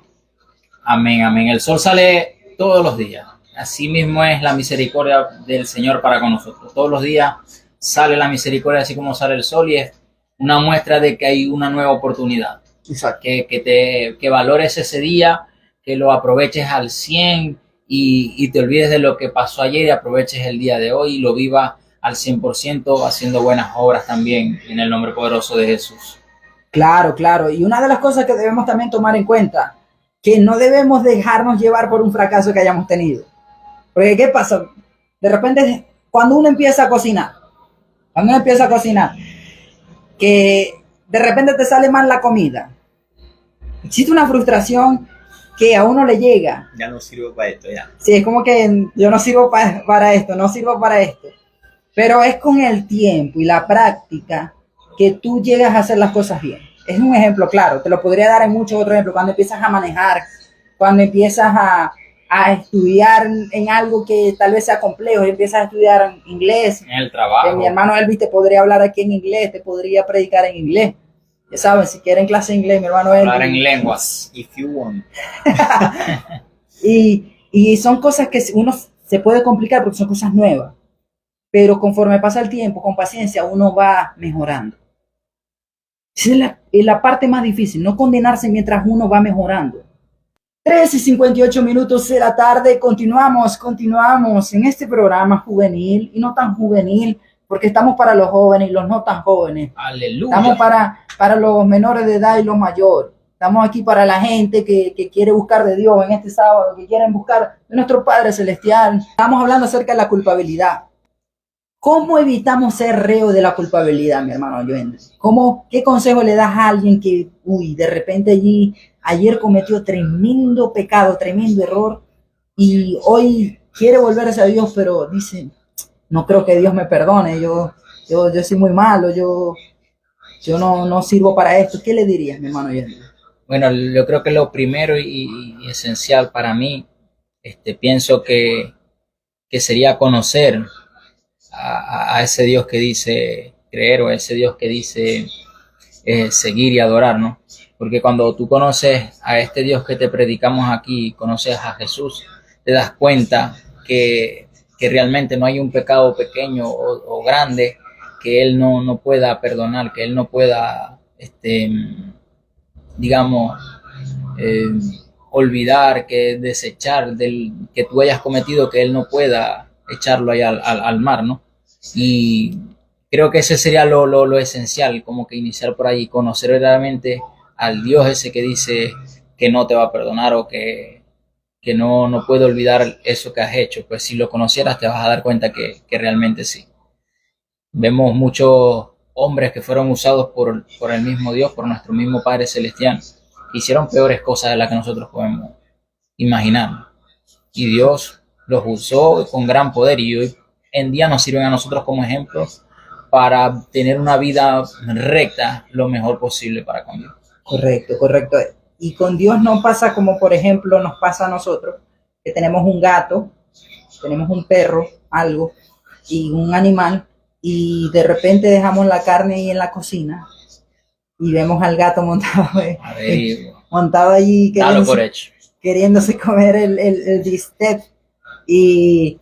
[SPEAKER 3] Amén, amén. El sol sale todos los días. Así mismo es la misericordia del Señor para con nosotros. Todos los días sale la misericordia así como sale el sol y es una muestra de que hay una nueva oportunidad.
[SPEAKER 1] Exacto.
[SPEAKER 3] Que valores ese día, que lo aproveches al 100 y te olvides de lo que pasó ayer y aproveches el día de hoy y lo vivas al 100% haciendo buenas obras también en el nombre poderoso de Jesús.
[SPEAKER 1] Claro, claro. Y una de las cosas que debemos también tomar en cuenta, que no debemos dejarnos llevar por un fracaso que hayamos tenido. Porque ¿qué pasa? De repente, cuando uno empieza a cocinar, que de repente te sale mal la comida, existe una frustración que a uno le llega.
[SPEAKER 4] Ya no sirvo para esto, ya.
[SPEAKER 1] Sí, es como que yo no sirvo para esto, no sirvo para esto. Pero es con el tiempo y la práctica que tú llegas a hacer las cosas bien. Es un ejemplo claro, te lo podría dar en muchos otros ejemplos. Cuando empiezas a manejar, cuando empiezas a estudiar en algo que tal vez sea complejo, empiezas a estudiar inglés.
[SPEAKER 3] En el trabajo.
[SPEAKER 1] Que mi hermano Elvis te podría hablar aquí en inglés, te podría predicar en inglés. Ya saben, si quieren clase de inglés, mi hermano Elvis.
[SPEAKER 3] Hablar en lenguas.
[SPEAKER 4] If you want.
[SPEAKER 1] y son cosas que uno se puede complicar porque son cosas nuevas. Pero conforme pasa el tiempo, con paciencia, uno va mejorando. Esa es la parte más difícil, no condenarse mientras uno va mejorando. 3:58 de la tarde, continuamos en este programa juvenil y no tan juvenil, porque estamos para los jóvenes y los no tan jóvenes.
[SPEAKER 3] Aleluya.
[SPEAKER 1] Estamos para los menores de edad y los mayores. Estamos aquí para la gente que quiere buscar de Dios en este sábado, que quieren buscar de nuestro Padre Celestial. Estamos hablando acerca de la culpabilidad. ¿Cómo evitamos ser reo de la culpabilidad, mi hermano Joel? ¿Qué consejo le das a alguien que, de repente ayer cometió tremendo pecado, tremendo error y hoy quiere volverse a Dios, pero dice, no creo que Dios me perdone, yo soy muy malo, yo no sirvo para esto? ¿Qué le dirías, mi hermano Joel?
[SPEAKER 3] Bueno, yo creo que lo primero y esencial para mí, pienso que sería conocer a ese Dios que dice creer o a ese Dios que dice seguir y adorar, ¿no? Porque cuando tú conoces a este Dios que te predicamos aquí, conoces a Jesús, te das cuenta que realmente no hay un pecado pequeño o grande que Él no pueda perdonar, que Él no pueda, olvidar, que desechar del que tú hayas cometido, que Él no pueda echarlo ahí al mar, ¿no? Y creo que ese sería lo esencial, como que iniciar por ahí, conocer verdaderamente al Dios ese que dice que no te va a perdonar o que no puede olvidar eso que has hecho. Pues si lo conocieras te vas a dar cuenta que realmente sí. Vemos muchos hombres que fueron usados por el mismo Dios, por nuestro mismo Padre Celestial, que hicieron peores cosas de las que nosotros podemos imaginar. Y Dios los usó con gran poder y hoy en día nos sirven a nosotros como ejemplo para tener una vida recta lo mejor posible para con Dios.
[SPEAKER 1] Correcto. Y con Dios no pasa como, por ejemplo, nos pasa a nosotros, que tenemos un gato, tenemos un perro, algo, y un animal, y de repente dejamos la carne ahí en la cocina y vemos al gato montado allí queriéndose comer el bistec y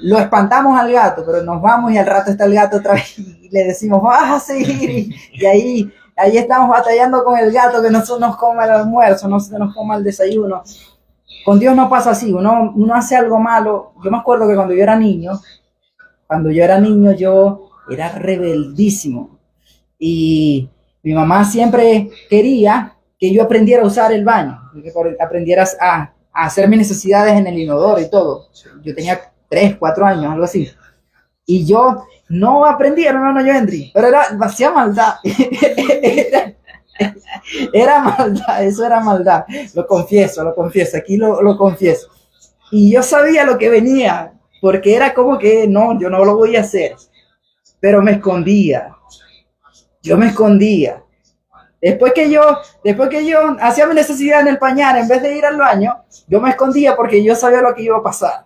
[SPEAKER 1] lo espantamos al gato, pero nos vamos y al rato está el gato otra vez y le decimos, vas a seguir, y ahí estamos batallando con el gato que no se nos coma el almuerzo, no se nos coma el desayuno. Con Dios no pasa así, uno hace algo malo. Yo me acuerdo que cuando yo era niño yo era rebeldísimo y mi mamá siempre quería que yo aprendiera a usar el baño, que aprendieras a hacer mis necesidades en el inodoro y todo. Yo tenía 3, 4 años, algo así. Y yo no aprendí, hermano Joendry, pero hacía maldad. Era maldad, eso era maldad. Lo confieso, aquí lo confieso. Y yo sabía lo que venía, porque era como que no, yo no lo voy a hacer. Pero me escondía. Yo me escondía. Después que yo hacía mi necesidad en el pañal, en vez de ir al baño, yo me escondía porque yo sabía lo que iba a pasar.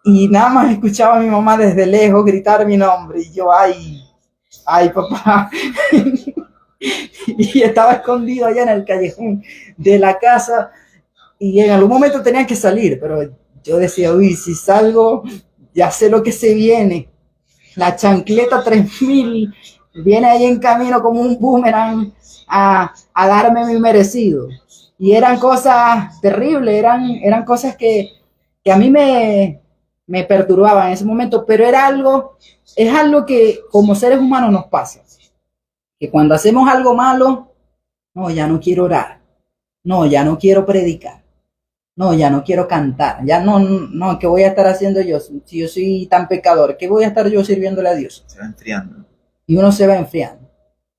[SPEAKER 1] Y nada más escuchaba a mi mamá desde lejos gritar mi nombre. Y yo, Ay, papá. Y estaba escondido allá en el callejón de la casa y en algún momento tenía que salir, pero yo decía, uy, si salgo, ya sé lo que se viene. La chancleta 3000 viene ahí en camino como un boomerang a darme mi merecido. Y eran cosas terribles, eran cosas que a mí me perturbaban en ese momento, pero es algo que como seres humanos nos pasa. Que cuando hacemos algo malo, no, ya no quiero orar, no, ya no quiero predicar, no, ya no quiero cantar, ya no, ¿qué voy a estar haciendo yo? Si yo soy tan pecador, ¿qué voy a estar yo sirviéndole a Dios?
[SPEAKER 4] Se va enfriando.
[SPEAKER 1] Y uno se va enfriando.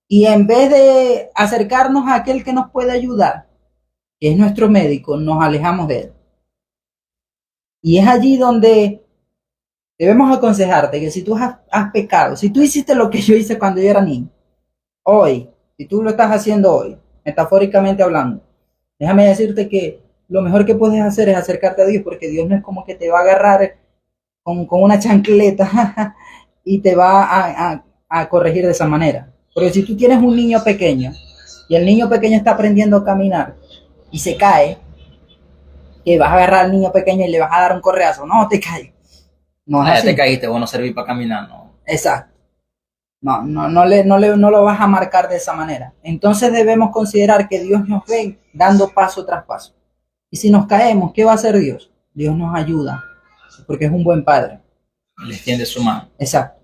[SPEAKER 1] Y en vez de acercarnos a aquel que nos puede ayudar, que es nuestro médico, nos alejamos de él. Y es allí donde debemos aconsejarte que si tú has pecado, si tú hiciste lo que yo hice cuando yo era niño, hoy, si tú lo estás haciendo hoy, metafóricamente hablando, déjame decirte que lo mejor que puedes hacer es acercarte a Dios, porque Dios no es como que te va a agarrar con una chancleta y te va a corregir de esa manera. Porque si tú tienes un niño pequeño y el niño pequeño está aprendiendo a caminar y se cae, que vas a agarrar al niño pequeño y le vas a dar un correazo, no te caes. No es
[SPEAKER 3] Ya
[SPEAKER 1] así.
[SPEAKER 3] te caíste, vos no servís para caminar, ¿no?
[SPEAKER 1] Exacto. No lo vas a marcar de esa manera. Entonces debemos considerar que Dios nos ve dando paso tras paso. Y si nos caemos, ¿qué va a hacer Dios? Dios nos ayuda, porque es un buen padre.
[SPEAKER 3] Le extiende su mano.
[SPEAKER 1] Exacto.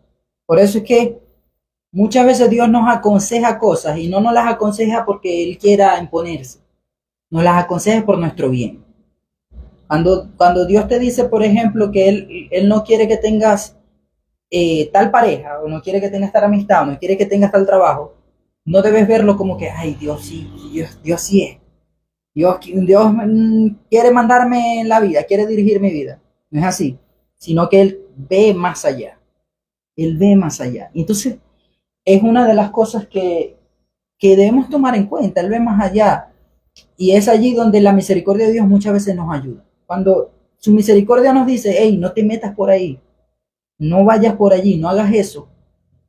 [SPEAKER 1] Por eso es que muchas veces Dios nos aconseja cosas y no nos las aconseja porque Él quiera imponerse. Nos las aconseja por nuestro bien. Cuando Dios te dice, por ejemplo, que Él no quiere que tengas tal pareja, o no quiere que tengas tal amistad, o no quiere que tengas tal trabajo, no debes verlo como que, ay, Dios sí, Dios sí es. Dios quiere mandarme en la vida, quiere dirigir mi vida. No es así, sino que Él ve más allá. Él ve más allá. Entonces, es una de las cosas que debemos tomar en cuenta. Él ve más allá. Y es allí donde la misericordia de Dios muchas veces nos ayuda. Cuando su misericordia nos dice, hey, no te metas por ahí, no vayas por allí, no hagas eso,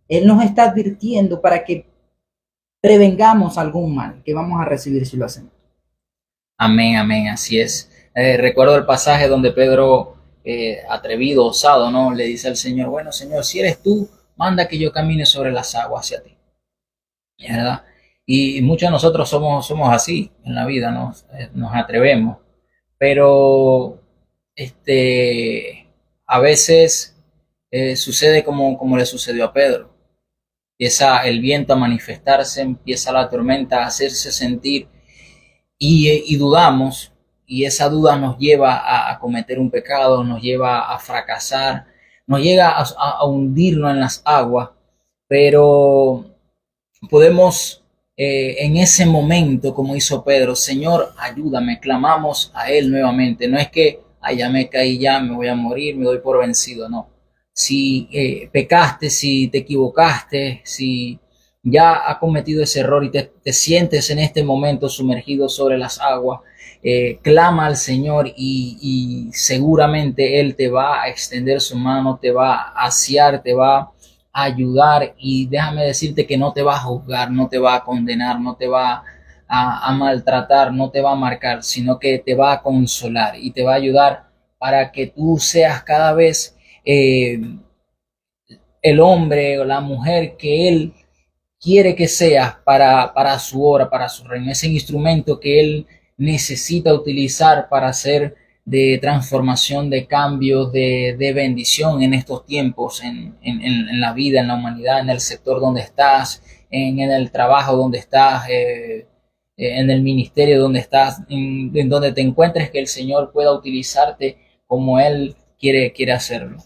[SPEAKER 1] Él nos está advirtiendo para que prevengamos algún mal que vamos a recibir si lo hacemos.
[SPEAKER 3] Amén, amén, así es. Recuerdo el pasaje donde Pedro, atrevido, osado, ¿no? Le dice al Señor, bueno, Señor, si eres tú, manda que yo camine sobre las aguas hacia ti. ¿Verdad? Y muchos de nosotros somos así en la vida, nos atrevemos, pero a veces sucede como le sucedió a Pedro. Empieza el viento a manifestarse, empieza la tormenta a hacerse sentir y dudamos, y esa duda nos lleva a cometer un pecado, nos lleva a fracasar, nos llega a hundirnos en las aguas, pero podemos en ese momento, como hizo Pedro, Señor, ayúdame, clamamos a Él nuevamente. No es que ya me caí, ya me voy a morir, me doy por vencido, no. Si pecaste, si te equivocaste, si ya has cometido ese error y te sientes en este momento sumergido sobre las aguas, clama al Señor y seguramente Él te va a extender su mano, te va a asear, te va a ayudar, y déjame decirte que no te va a juzgar, no te va a condenar, no te va a maltratar, no te va a marcar, sino que te va a consolar y te va a ayudar para que tú seas cada vez el hombre o la mujer que Él quiere que seas para su obra, para su reino, ese instrumento que Él necesita utilizar para hacer de transformación, de cambio, de bendición en estos tiempos, en la vida, en la humanidad, en el sector donde estás, en el trabajo donde estás, en el ministerio donde estás, en donde te encuentres, que el Señor pueda utilizarte como Él quiere hacerlo.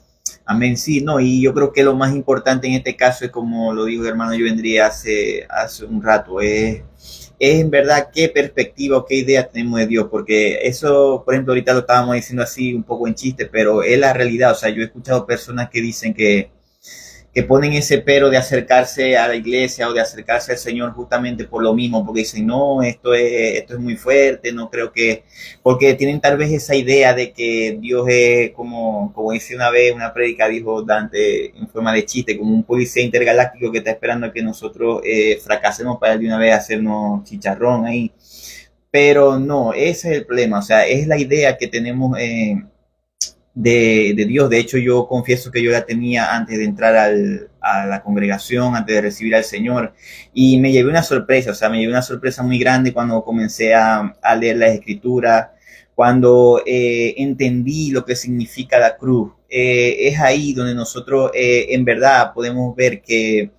[SPEAKER 4] Amén, sí, no, y yo creo que lo más importante en este caso es, como lo dijo el hermano yo vendría hace un rato, es en verdad qué perspectiva o qué idea tenemos de Dios, porque eso, por ejemplo, ahorita lo estábamos diciendo así un poco en chiste, pero es la realidad. O sea, yo he escuchado personas que dicen que que ponen ese pero de acercarse a la iglesia o de acercarse al Señor justamente por lo mismo, porque dicen, no, esto es muy fuerte, no creo que, porque tienen tal vez esa idea de que Dios es como dice una vez, una prédica, dijo Dante en forma de chiste, como un policía intergaláctico que está esperando a que nosotros fracasemos para de una vez hacernos chicharrón ahí. Pero no, ese es el problema, o sea, es la idea que tenemos de Dios. De hecho, yo confieso que yo la tenía antes de entrar a la congregación, antes de recibir al Señor, y me llevé una sorpresa, o sea, me llevé una sorpresa muy grande cuando comencé a leer las Escrituras, cuando entendí lo que significa la cruz. Es ahí donde nosotros en verdad podemos ver que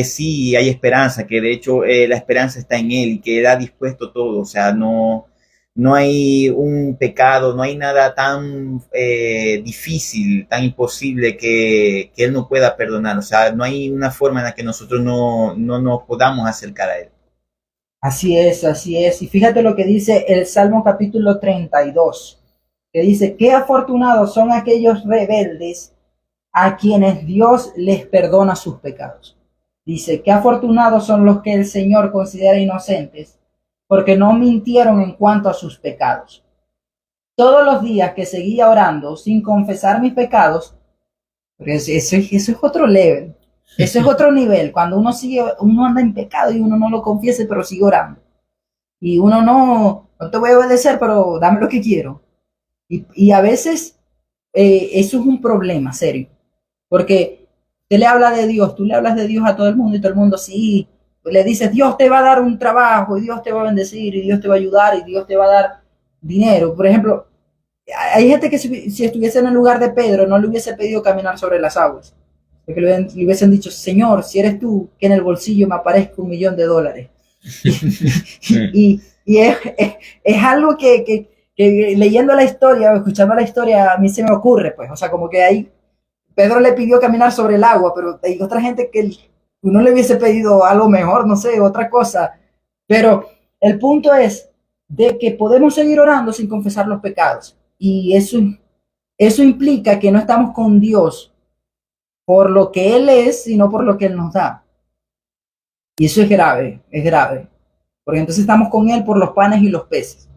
[SPEAKER 4] sí hay esperanza, que de hecho la esperanza está en Él y que Él ha dispuesto todo, o sea, no hay un pecado, no hay nada tan difícil, tan imposible que Él no pueda perdonar, o sea, no hay una forma en la que nosotros no nos podamos acercar a Él.
[SPEAKER 1] Así es, así es. Y fíjate lo que dice el Salmo capítulo 32, que dice, qué afortunados son aquellos rebeldes a quienes Dios les perdona sus pecados. Dice, qué afortunados son los que el Señor considera inocentes, porque no mintieron en cuanto a sus pecados. Todos los días que seguía orando sin confesar mis pecados, porque eso es otro level, eso es otro nivel, cuando uno anda en pecado y uno no lo confiese, pero sigue orando. Y uno no te voy a obedecer, pero dame lo que quiero. Y a veces eso es un problema serio, porque usted le habla de Dios, tú le hablas de Dios a todo el mundo y todo el mundo sí, le dices Dios te va a dar un trabajo y Dios te va a bendecir y Dios te va a ayudar y Dios te va a dar dinero. Por ejemplo, hay gente que si estuviese en el lugar de Pedro no le hubiese pedido caminar sobre las aguas, porque le hubiesen dicho, Señor, si eres tú, que en el bolsillo me aparezca $1,000,000. y es algo que leyendo la historia o escuchando la historia a mí se me ocurre, pues, o sea, como que ahí Pedro le pidió caminar sobre el agua, pero hay otra gente que uno le hubiese pedido algo mejor, no sé, otra cosa. Pero el punto es de que podemos seguir orando sin confesar los pecados. Y eso implica que no estamos con Dios por lo que Él es, sino por lo que Él nos da. Y eso es grave, porque entonces estamos con Él por los panes y los peces.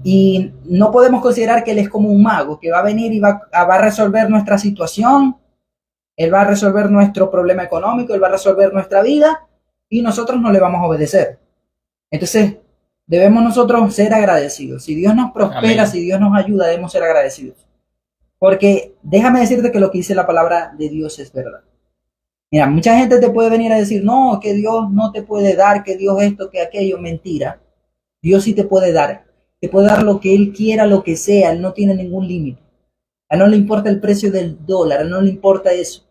[SPEAKER 1] Y no podemos considerar que Él es como un mago, que va a venir y va a resolver nuestra situación, Él va a resolver nuestro problema económico, Él va a resolver nuestra vida, y nosotros no le vamos a obedecer. Entonces, debemos nosotros ser agradecidos. Si Dios nos prospera, amén, si Dios nos ayuda, debemos ser agradecidos. Porque déjame decirte que lo que dice la palabra de Dios es verdad. Mira, mucha gente te puede venir a decir, no, que Dios no te puede dar, que Dios esto, que aquello, mentira. Dios sí te puede dar lo que Él quiera, lo que sea, Él no tiene ningún límite. A Él no le importa el precio del dólar, a Él no le importa eso.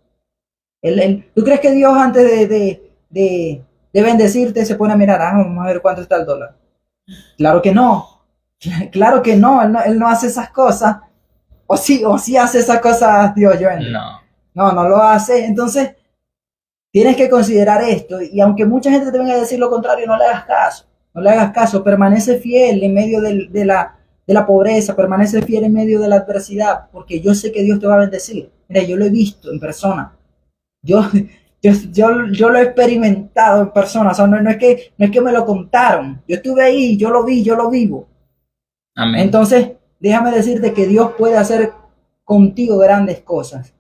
[SPEAKER 1] ¿Tú crees que Dios antes de bendecirte se pone a mirar, vamos a ver cuánto está el dólar? Claro que no, claro que no, Él no hace esas cosas. O sí hace esas cosas, Dios, yo no lo hace. Entonces, tienes que considerar esto, y aunque mucha gente te venga a decir lo contrario, no le hagas caso, permanece fiel en medio de la pobreza, permanece fiel en medio de la adversidad, porque yo sé que Dios te va a bendecir. Mira, yo lo he visto en persona, yo lo he experimentado en persona, o sea, no es que me lo contaron, yo estuve ahí, yo lo vi, yo lo vivo. Amén. Entonces, déjame decirte que Dios puede hacer contigo grandes cosas.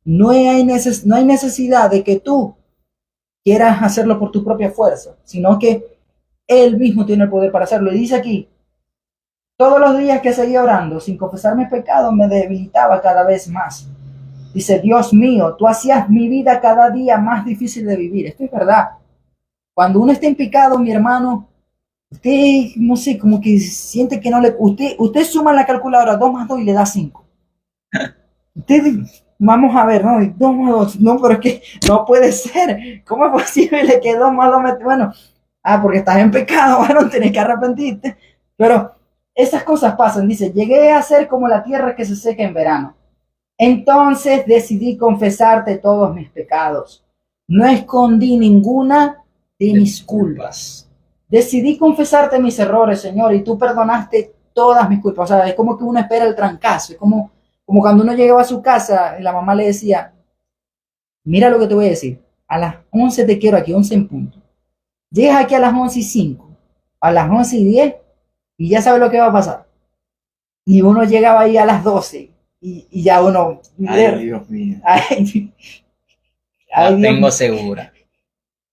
[SPEAKER 1] No hay necesidad de que tú quieras hacerlo por tu propia fuerza, sino que Él mismo tiene el poder para hacerlo. Y dice aquí, todos los días que seguía orando, sin confesar mis pecados, me debilitaba cada vez más. Dice, Dios mío, tú hacías mi vida cada día más difícil de vivir. Esto es verdad. Cuando uno está en pecado, mi hermano, usted, no sé, como que siente que no le... Usted suma en la calculadora 2 más 2 y le da 5. Usted... Vamos a ver, ¿no? 2 más 2, no, pero es que no puede ser. ¿Cómo es posible que 2 más 2 bueno, porque estás en pecado, bueno, tienes que arrepentirte. Pero esas cosas pasan, dice, llegué a ser como la tierra que se seca en verano. Entonces decidí confesarte todos mis pecados. No escondí ninguna de mis culpas. Decidí confesarte mis errores, Señor, y tú perdonaste todas mis culpas. O sea, es como que uno espera el trancazo, es como cuando uno llegaba a su casa y la mamá le decía, Mira lo que te voy a decir. A las 11 te quiero aquí, 11 en punto. Llegas aquí a las 11:05, a las 11:10, y ya sabes lo que va a pasar. Y uno llegaba ahí a las 12, y ya uno...
[SPEAKER 4] Ay, Dios mío.
[SPEAKER 1] Ay,
[SPEAKER 3] La
[SPEAKER 1] ay, Dios
[SPEAKER 3] tengo
[SPEAKER 1] mío.
[SPEAKER 3] segura.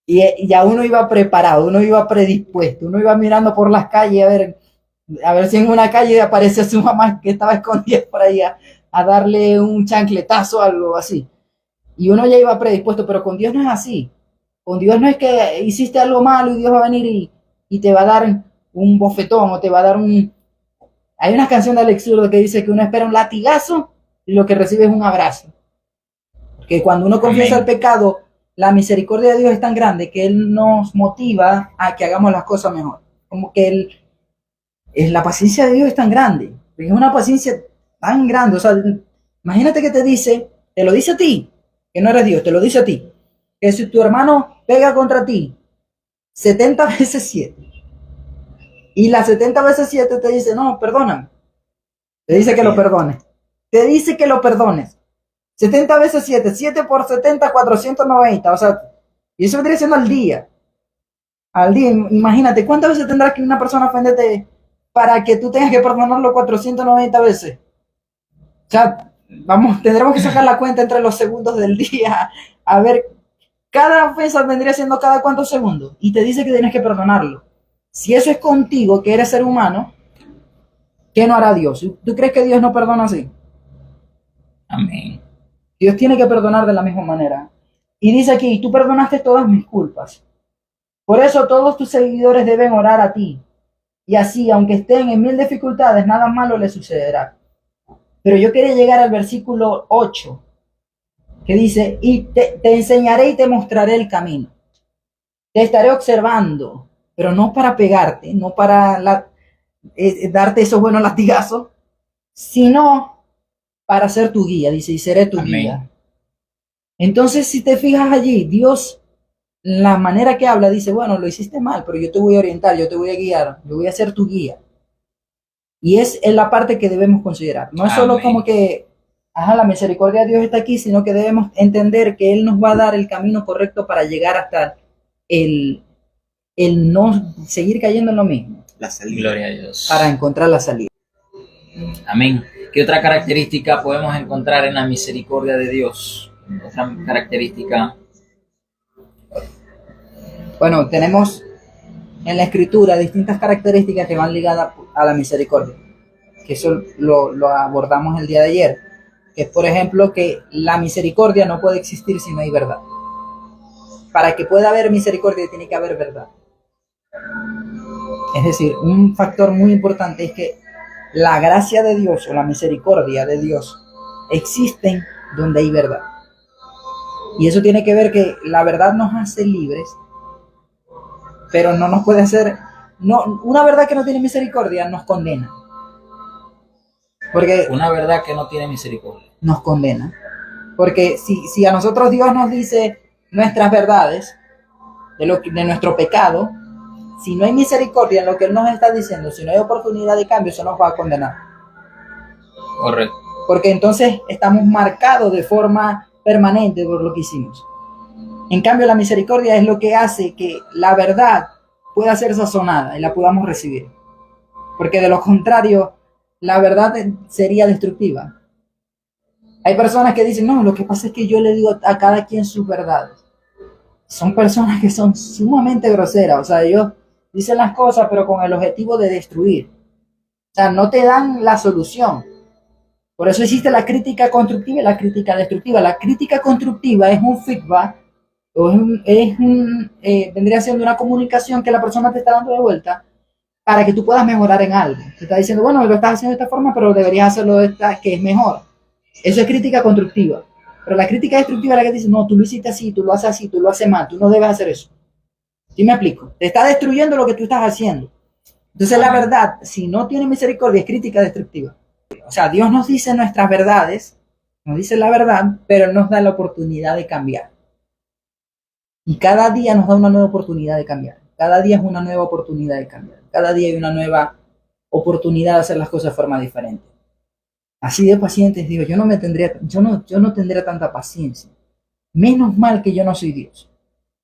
[SPEAKER 1] Y ya uno iba preparado, uno iba predispuesto, uno iba mirando por las calles a ver si en una calle aparecía su mamá que estaba escondida por ahí a darle un chancletazo o algo así. Y uno ya iba predispuesto, pero con Dios no es así. Con Dios no es que hiciste algo malo y Dios va a venir y te va a dar un bofetón o te va a dar un... Hay una canción de Alex Zurdo que dice que uno espera un latigazo y lo que recibe es un abrazo. Porque cuando uno confiesa
[SPEAKER 3] Amén.
[SPEAKER 1] el pecado, la misericordia de Dios es tan grande que Él nos motiva a que hagamos las cosas mejor. Como que la paciencia de Dios es tan grande. Es una paciencia tan grande. O sea, imagínate que te lo dice a ti, que no eres Dios, te lo dice a ti. Que si tu hermano pega contra ti 70 veces 7 y las 70 veces 7 te dice, no, perdóname. Te dice que lo perdones. Te dice que lo perdones. 70 veces 7, 7 por 70, 490. O sea, y eso vendría siendo al día. Al día, imagínate, ¿cuántas veces tendrá que una persona ofenderte para que tú tengas que perdonarlo 490 veces? O sea, tendremos que sacar la cuenta entre los segundos del día. A ver, cada ofensa vendría siendo cada cuántos segundos. Y te dice que tienes que perdonarlo. Si eso es contigo, que eres ser humano, ¿qué no hará Dios? ¿Tú crees que Dios no perdona así?
[SPEAKER 3] Amén.
[SPEAKER 1] Dios tiene que perdonar de la misma manera. Y dice aquí, tú perdonaste todas mis culpas. Por eso todos tus seguidores deben orar a ti. Y así, aunque estén en 1000 dificultades, nada malo les sucederá. Pero yo quería llegar al versículo 8, que dice, y te enseñaré y te mostraré el camino. Te estaré observando, pero no para pegarte, no para darte esos buenos latigazos, sino para ser tu guía, dice, y seré tu
[SPEAKER 3] Amén.
[SPEAKER 1] guía. Entonces, si te fijas allí, Dios, la manera que habla, dice, bueno, lo hiciste mal, pero yo te voy a orientar, yo te voy a guiar, yo voy a ser tu guía. Y es en la parte que debemos considerar. No es solo
[SPEAKER 3] Amén.
[SPEAKER 1] como que, la misericordia de Dios está aquí, sino que debemos entender que Él nos va a dar el camino correcto para llegar hasta el no seguir cayendo en lo mismo,
[SPEAKER 4] La salida.
[SPEAKER 3] Gloria a Dios.
[SPEAKER 1] para encontrar la salida.
[SPEAKER 3] Amén. ¿Qué otra característica podemos encontrar en la misericordia de Dios? Otra característica.
[SPEAKER 1] Bueno, tenemos en la escritura distintas características que van ligadas a la misericordia, que eso lo abordamos el día de ayer, que es, por ejemplo, que la misericordia no puede existir si no hay verdad. Para que pueda haber misericordia tiene que haber verdad. Es decir, un factor muy importante es que la gracia de Dios o la misericordia de Dios existen donde hay verdad. Y eso tiene que ver que la verdad nos hace libres, pero no nos puede hacer... No, una verdad que no tiene misericordia nos condena. Porque
[SPEAKER 3] Una verdad que no tiene misericordia.
[SPEAKER 1] nos condena. Porque si a nosotros Dios nos dice nuestras verdades, de nuestro pecado, si no hay misericordia en lo que Él nos está diciendo, si no hay oportunidad de cambio, eso nos va a condenar.
[SPEAKER 3] Correcto.
[SPEAKER 1] Porque entonces estamos marcados de forma permanente por lo que hicimos. En cambio, la misericordia es lo que hace que la verdad pueda ser sazonada y la podamos recibir. Porque de lo contrario, la verdad sería destructiva. Hay personas que dicen, no, lo que pasa es que yo le digo a cada quien sus verdades. Son personas que son sumamente groseras. O sea, ellos dicen las cosas, pero con el objetivo de destruir. O sea, no te dan la solución. Por eso existe la crítica constructiva y la crítica destructiva. La crítica constructiva es un feedback, o vendría siendo una comunicación que la persona te está dando de vuelta para que tú puedas mejorar en algo. Te está diciendo, bueno, lo estás haciendo de esta forma, pero deberías hacerlo de esta, que es mejor. Eso es crítica constructiva. Pero la crítica destructiva es la que dice, no, tú lo hiciste así, tú lo haces así, tú lo haces mal, tú no debes hacer eso. ¿Sí me explico? Te está destruyendo lo que tú estás haciendo. Entonces la verdad, si no tiene misericordia, es crítica destructiva. O sea, Dios nos dice nuestras verdades, nos dice la verdad, pero Él nos da la oportunidad de cambiar. Y cada día nos da una nueva oportunidad de cambiar. Cada día es una nueva oportunidad de cambiar. Cada día hay una nueva oportunidad de hacer las cosas de forma diferente. Así de pacientes, digo, yo no tendría tanta paciencia. menos mal que yo no soy Dios.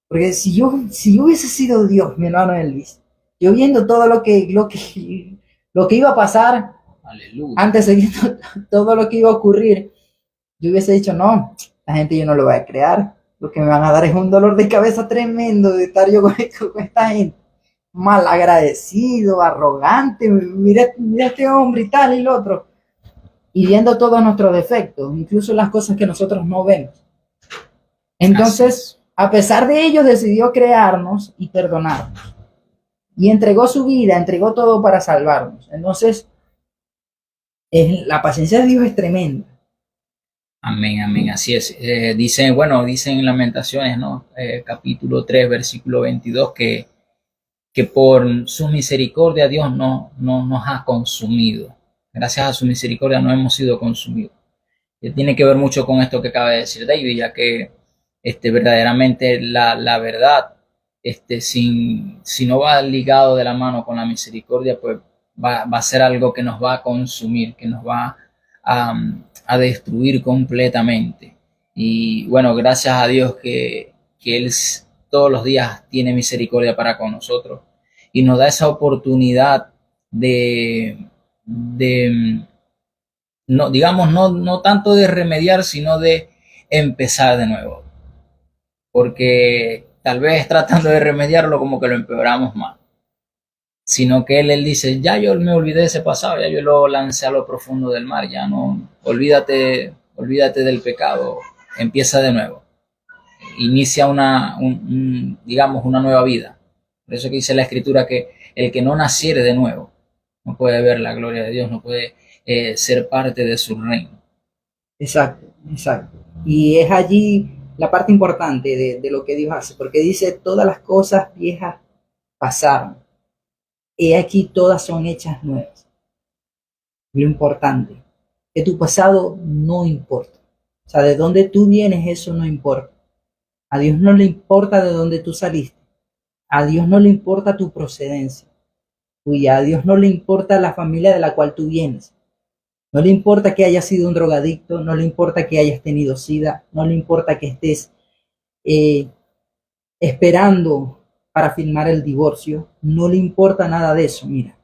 [SPEAKER 1] Porque si yo hubiese sido Dios, mi hermano Elvis, yo viendo todo lo que iba a pasar,
[SPEAKER 3] Aleluya.
[SPEAKER 1] antes de viendo todo lo que iba a ocurrir, yo hubiese dicho, no, la gente yo no lo voy a crear. Lo que me van a dar es un dolor de cabeza tremendo de estar yo con esta gente. Mal agradecido, arrogante, mira este hombre y tal y lo otro. Y viendo todos nuestros defectos, incluso las cosas que nosotros no vemos. Entonces, a pesar de ello, decidió crearnos y perdonarnos. Y entregó su vida, entregó todo para salvarnos. Entonces, la paciencia de Dios es tremenda.
[SPEAKER 3] Amén, amén, así es. Dicen en Lamentaciones, ¿no? Capítulo 3, versículo 22, que por su misericordia Dios no nos ha consumido. Gracias a su misericordia no hemos sido consumidos. Tiene que ver mucho con esto que acaba de decir David, ya que verdaderamente la verdad, si no va ligado de la mano con la misericordia, pues va a ser algo que nos va a consumir, que nos va a destruir completamente. Y bueno, gracias a Dios que Él todos los días tiene misericordia para con nosotros y nos da esa oportunidad de no, digamos, no tanto de remediar, sino de empezar de nuevo. Porque tal vez tratando de remediarlo como que lo empeoramos más. Sino que él dice, ya yo me olvidé de ese pasado, ya yo lo lancé a lo profundo del mar, ya no, olvídate del pecado, empieza de nuevo, inicia digamos, una nueva vida. Por eso que dice la Escritura que el que no naciere de nuevo no puede ver la gloria de Dios, no puede ser parte de su reino.
[SPEAKER 1] Exacto. Y es allí la parte importante de lo que Dios hace, porque dice, todas las cosas viejas pasaron. Y aquí todas son hechas nuevas. Lo importante, que tu pasado no importa. O sea, de dónde tú vienes, eso no importa. A Dios no le importa de dónde tú saliste. A Dios no le importa tu procedencia. A Dios no le importa la familia de la cual tú vienes. No le importa que hayas sido un drogadicto, no le importa que hayas tenido SIDA, no le importa que estés esperando para firmar el divorcio, no le importa nada de eso, mira.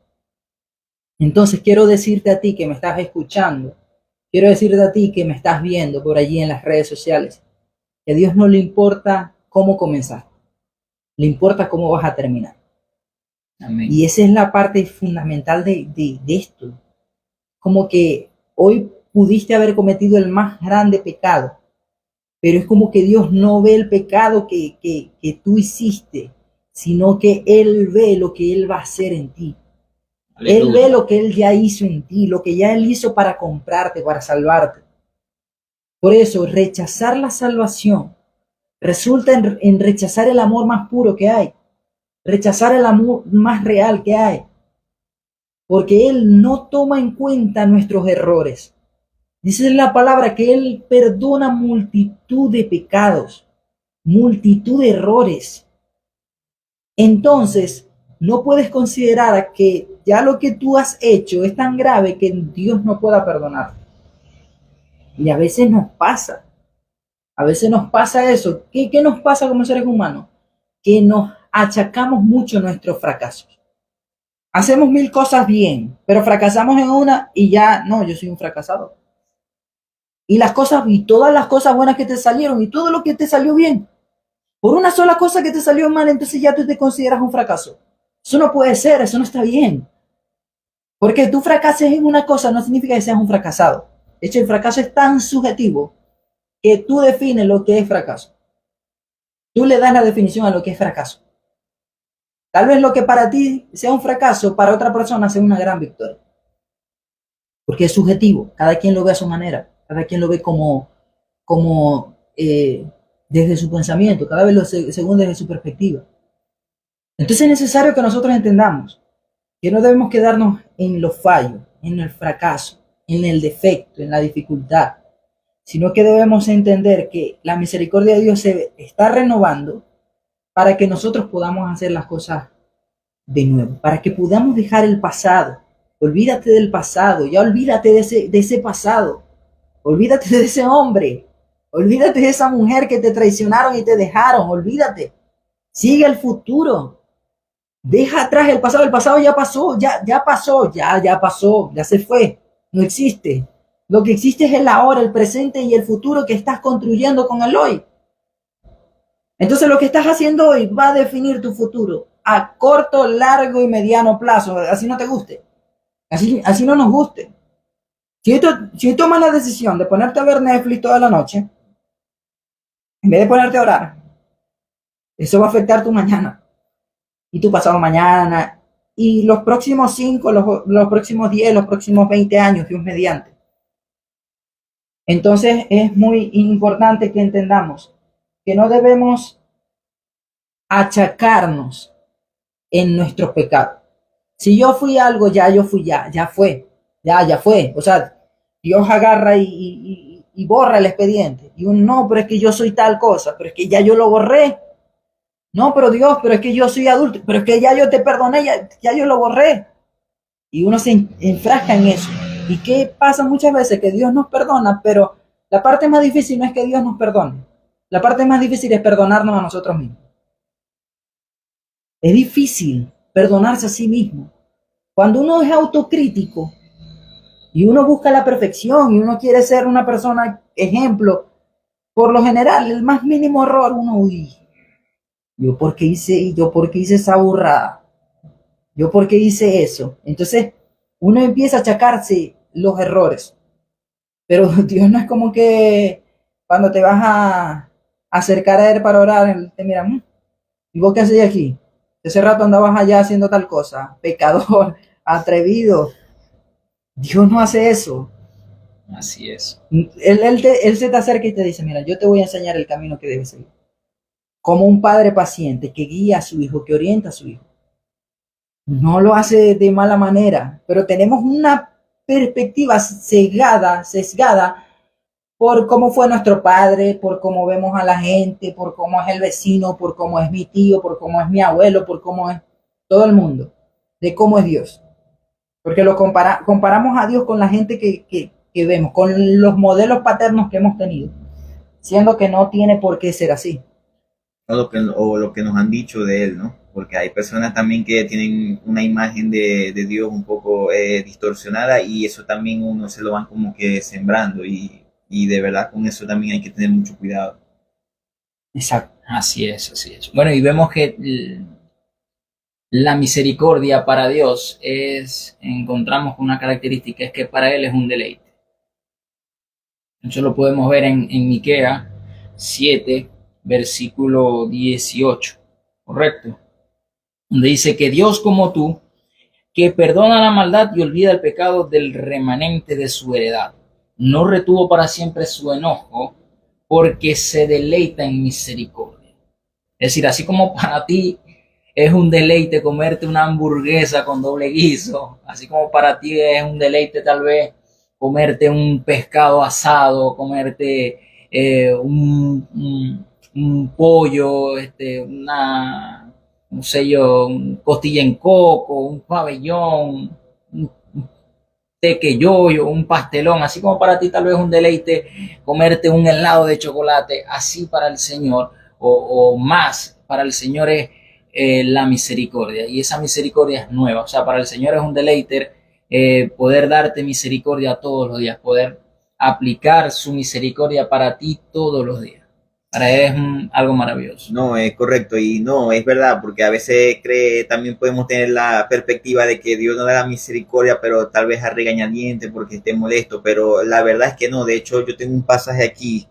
[SPEAKER 1] Entonces quiero decirte a ti que me estás escuchando, quiero decirte a ti que me estás viendo por allí en las redes sociales, que a Dios no le importa cómo comenzaste, le importa cómo vas a terminar.
[SPEAKER 3] Amén.
[SPEAKER 1] Y esa es la parte fundamental de esto. Como que hoy pudiste haber cometido el más grande pecado, pero es como que Dios no ve el pecado que tú hiciste, sino que Él ve lo que Él va a hacer en ti. Aleluya. Él ve lo que Él ya hizo en ti, lo que ya Él hizo para comprarte, para salvarte. Por eso, rechazar la salvación resulta en rechazar el amor más puro que hay, rechazar el amor más real que hay, porque Él no toma en cuenta nuestros errores. Dice en la palabra que Él perdona multitud de pecados, multitud de errores. Entonces, no puedes considerar que ya lo que tú has hecho es tan grave que Dios no pueda perdonar. Y a veces nos pasa eso. ¿Qué nos pasa como seres humanos? Que nos achacamos mucho nuestros fracasos. Hacemos 1000 cosas bien, pero fracasamos en una y ya, no, yo soy un fracasado. Y todas las cosas buenas que te salieron y todo lo que te salió bien, por una sola cosa que te salió mal, entonces ya tú te consideras un fracaso. Eso no puede ser, eso no está bien. Porque tú fracases en una cosa no significa que seas un fracasado. De hecho, el fracaso es tan subjetivo que tú defines lo que es fracaso. Tú le das la definición a lo que es fracaso. Tal vez lo que para ti sea un fracaso, para otra persona sea una gran victoria. Porque es subjetivo, cada quien lo ve a su manera, cada quien lo ve como desde su pensamiento, cada vez según desde su perspectiva. Entonces es necesario que nosotros entendamos que no debemos quedarnos en los fallos, en el fracaso, en el defecto, en la dificultad, sino que debemos entender que la misericordia de Dios se está renovando para que nosotros podamos hacer las cosas de nuevo, para que podamos dejar el pasado. Olvídate del pasado, ya olvídate de ese pasado, olvídate de ese hombre, Olvídate de esa mujer que te traicionaron y te dejaron. Olvídate. Sigue el futuro. Deja atrás el pasado ya pasó, ya pasó, ya pasó, ya se fue. No existe. Lo que existe es el ahora, el presente y el futuro que estás construyendo con el hoy. Entonces lo que estás haciendo hoy va a definir tu futuro a corto, largo y mediano plazo. Así no te guste. Así no nos guste. Si tomas la decisión de ponerte a ver Netflix toda la noche, en vez de ponerte a orar, eso va a afectar tu mañana y tu pasado mañana y los próximos 5, los próximos 10, los próximos 20 años, Dios mediante. Entonces es muy importante que entendamos que no debemos achacarnos en nuestros pecados. Si yo fui algo, yo fui, ya fue. O sea, Dios agarra y borra el expediente. Y uno, no, pero es que yo soy tal cosa, pero es que ya yo lo borré. No, pero Dios, pero es que yo soy adulto, pero es que ya yo te perdoné, ya yo lo borré. Y uno se enfrasca en eso. ¿Y qué pasa muchas veces? Que Dios nos perdona, pero la parte más difícil no es que Dios nos perdone. La parte más difícil es perdonarnos a nosotros mismos. Es difícil perdonarse a sí mismo. Cuando uno es autocrítico y uno busca la perfección y uno quiere ser una persona ejemplo, por lo general, el más mínimo error, ¿yo por qué hice esa burrada? ¿Yo por qué hice eso? Entonces, uno empieza a achacarse los errores. Pero Dios no es como que cuando te vas a acercar a Él para orar, Él te mira, ¿y vos qué haces aquí? Ese rato andabas allá haciendo tal cosa, pecador, atrevido. Dios no hace eso.
[SPEAKER 3] Así es.
[SPEAKER 1] Él se te acerca y te dice, mira, yo te voy a enseñar el camino que debes seguir. Como un padre paciente que guía a su hijo, que orienta a su hijo. No lo hace de mala manera, pero tenemos una perspectiva sesgada por cómo fue nuestro padre, por cómo vemos a la gente, por cómo es el vecino, por cómo es mi tío, por cómo es mi abuelo, por cómo es todo el mundo, de cómo es Dios. Porque comparamos a Dios con la gente que vemos, con los modelos paternos que hemos tenido, siendo que no tiene por qué ser así.
[SPEAKER 4] O lo que nos han dicho de él, ¿no? Porque hay personas también que tienen una imagen de Dios un poco distorsionada y eso también uno se lo van como que sembrando y de verdad con eso también hay que tener mucho cuidado.
[SPEAKER 3] Exacto. Así es. Bueno, y vemos que la misericordia para Dios encontramos una característica, es que para Él es un deleite. Eso lo podemos ver en Miqueas 7, versículo 18, ¿correcto? Donde dice que Dios como tú, que perdona la maldad y olvida el pecado del remanente de su heredad, no retuvo para siempre su enojo, porque se deleita en misericordia. Es decir, así como para ti es un deleite comerte una hamburguesa con doble guiso, así como para ti es un deleite tal vez comerte un pescado asado, comerte un pollo, no sé yo, un costilla en coco, un pabellón, un tequeyoyo, un pastelón, así como para ti tal vez un deleite comerte un helado de chocolate, así para el Señor, o más para el Señor es la misericordia, y esa misericordia es nueva. O sea, para el Señor es un deleite poder darte misericordia todos los días, poder aplicar su misericordia para ti todos los días. Para él es algo maravilloso.
[SPEAKER 4] No, es correcto y no, es verdad, porque a veces también podemos tener la perspectiva de que Dios no da la misericordia, pero tal vez a regañadientes porque esté molesto, pero la verdad es que no. De hecho, yo tengo un pasaje aquí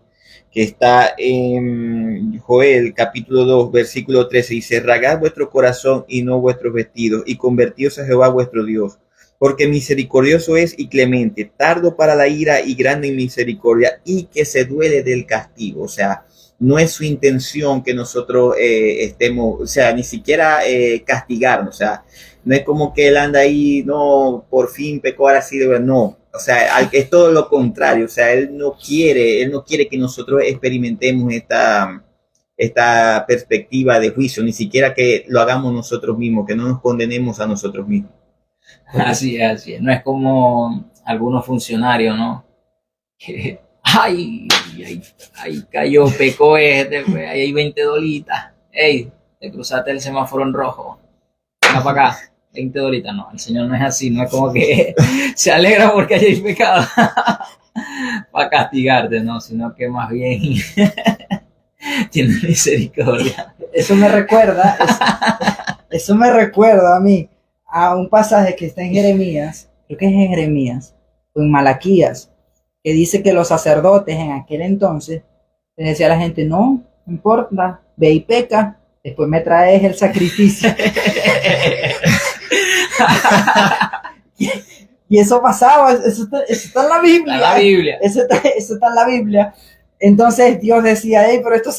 [SPEAKER 4] que está en Joel capítulo 2 versículo 13, dice: rasgad vuestro corazón y no vuestros vestidos, y convertíos a Jehová vuestro Dios, porque misericordioso es y clemente, tardo para la ira y grande en misericordia, y que se duele del castigo. O sea, no es su intención que nosotros estemos, o sea, ni siquiera castigarnos. O sea, no es como que él anda ahí, no, por fin pecó, ahora sí, no. O sea, es todo lo contrario. O sea, él no quiere que nosotros experimentemos esta perspectiva de juicio, ni siquiera que lo hagamos nosotros mismos, que no nos condenemos a nosotros mismos.
[SPEAKER 3] Así es. No es como algunos funcionarios, ¿no? Que, ay, ahí cayó, pecó este, pues, ahí hay 20 dolitas. Ey, te cruzaste el semáforo en rojo. Venga para acá, 20 dolitas. No, el Señor no es así, no es como que se alegra porque hayáis pecado para castigarte, no, sino que más bien tiene misericordia.
[SPEAKER 1] Eso me recuerda, eso me recuerda a mí, a un pasaje que está en Jeremías, creo que es en Jeremías, o en Malaquías, que dice que los sacerdotes en aquel entonces le decía a la gente, no importa, ve y peca, después me traes el sacrificio. Y eso pasaba, eso está en la Biblia.
[SPEAKER 3] En la Biblia.
[SPEAKER 1] Eso está en la Biblia. Entonces Dios decía, hey, pero estos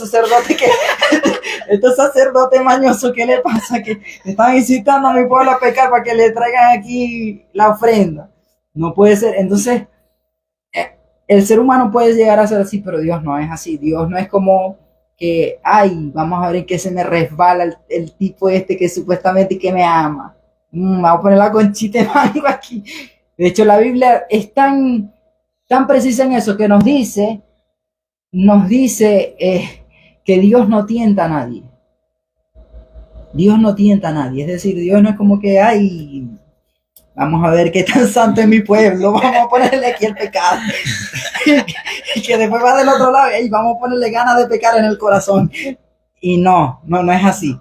[SPEAKER 1] sacerdotes mañosos, ¿qué le pasa? Que están incitando a mi pueblo a pecar para que le traigan aquí la ofrenda. No puede ser. Entonces, el ser humano puede llegar a ser así, pero Dios no es así. Dios no es como que, ay, vamos a ver en qué se me resbala el tipo este que supuestamente que me ama. Vamos a poner la conchita de mango aquí. De hecho, la Biblia es tan precisa en eso que nos dice que Dios no tienta a nadie. Dios no tienta a nadie. Es decir, Dios no es como que, ay, vamos a ver qué tan santo es mi pueblo, vamos a ponerle aquí el pecado. Y que después va del otro lado y vamos a ponerle ganas de pecar en el corazón. Y no es así.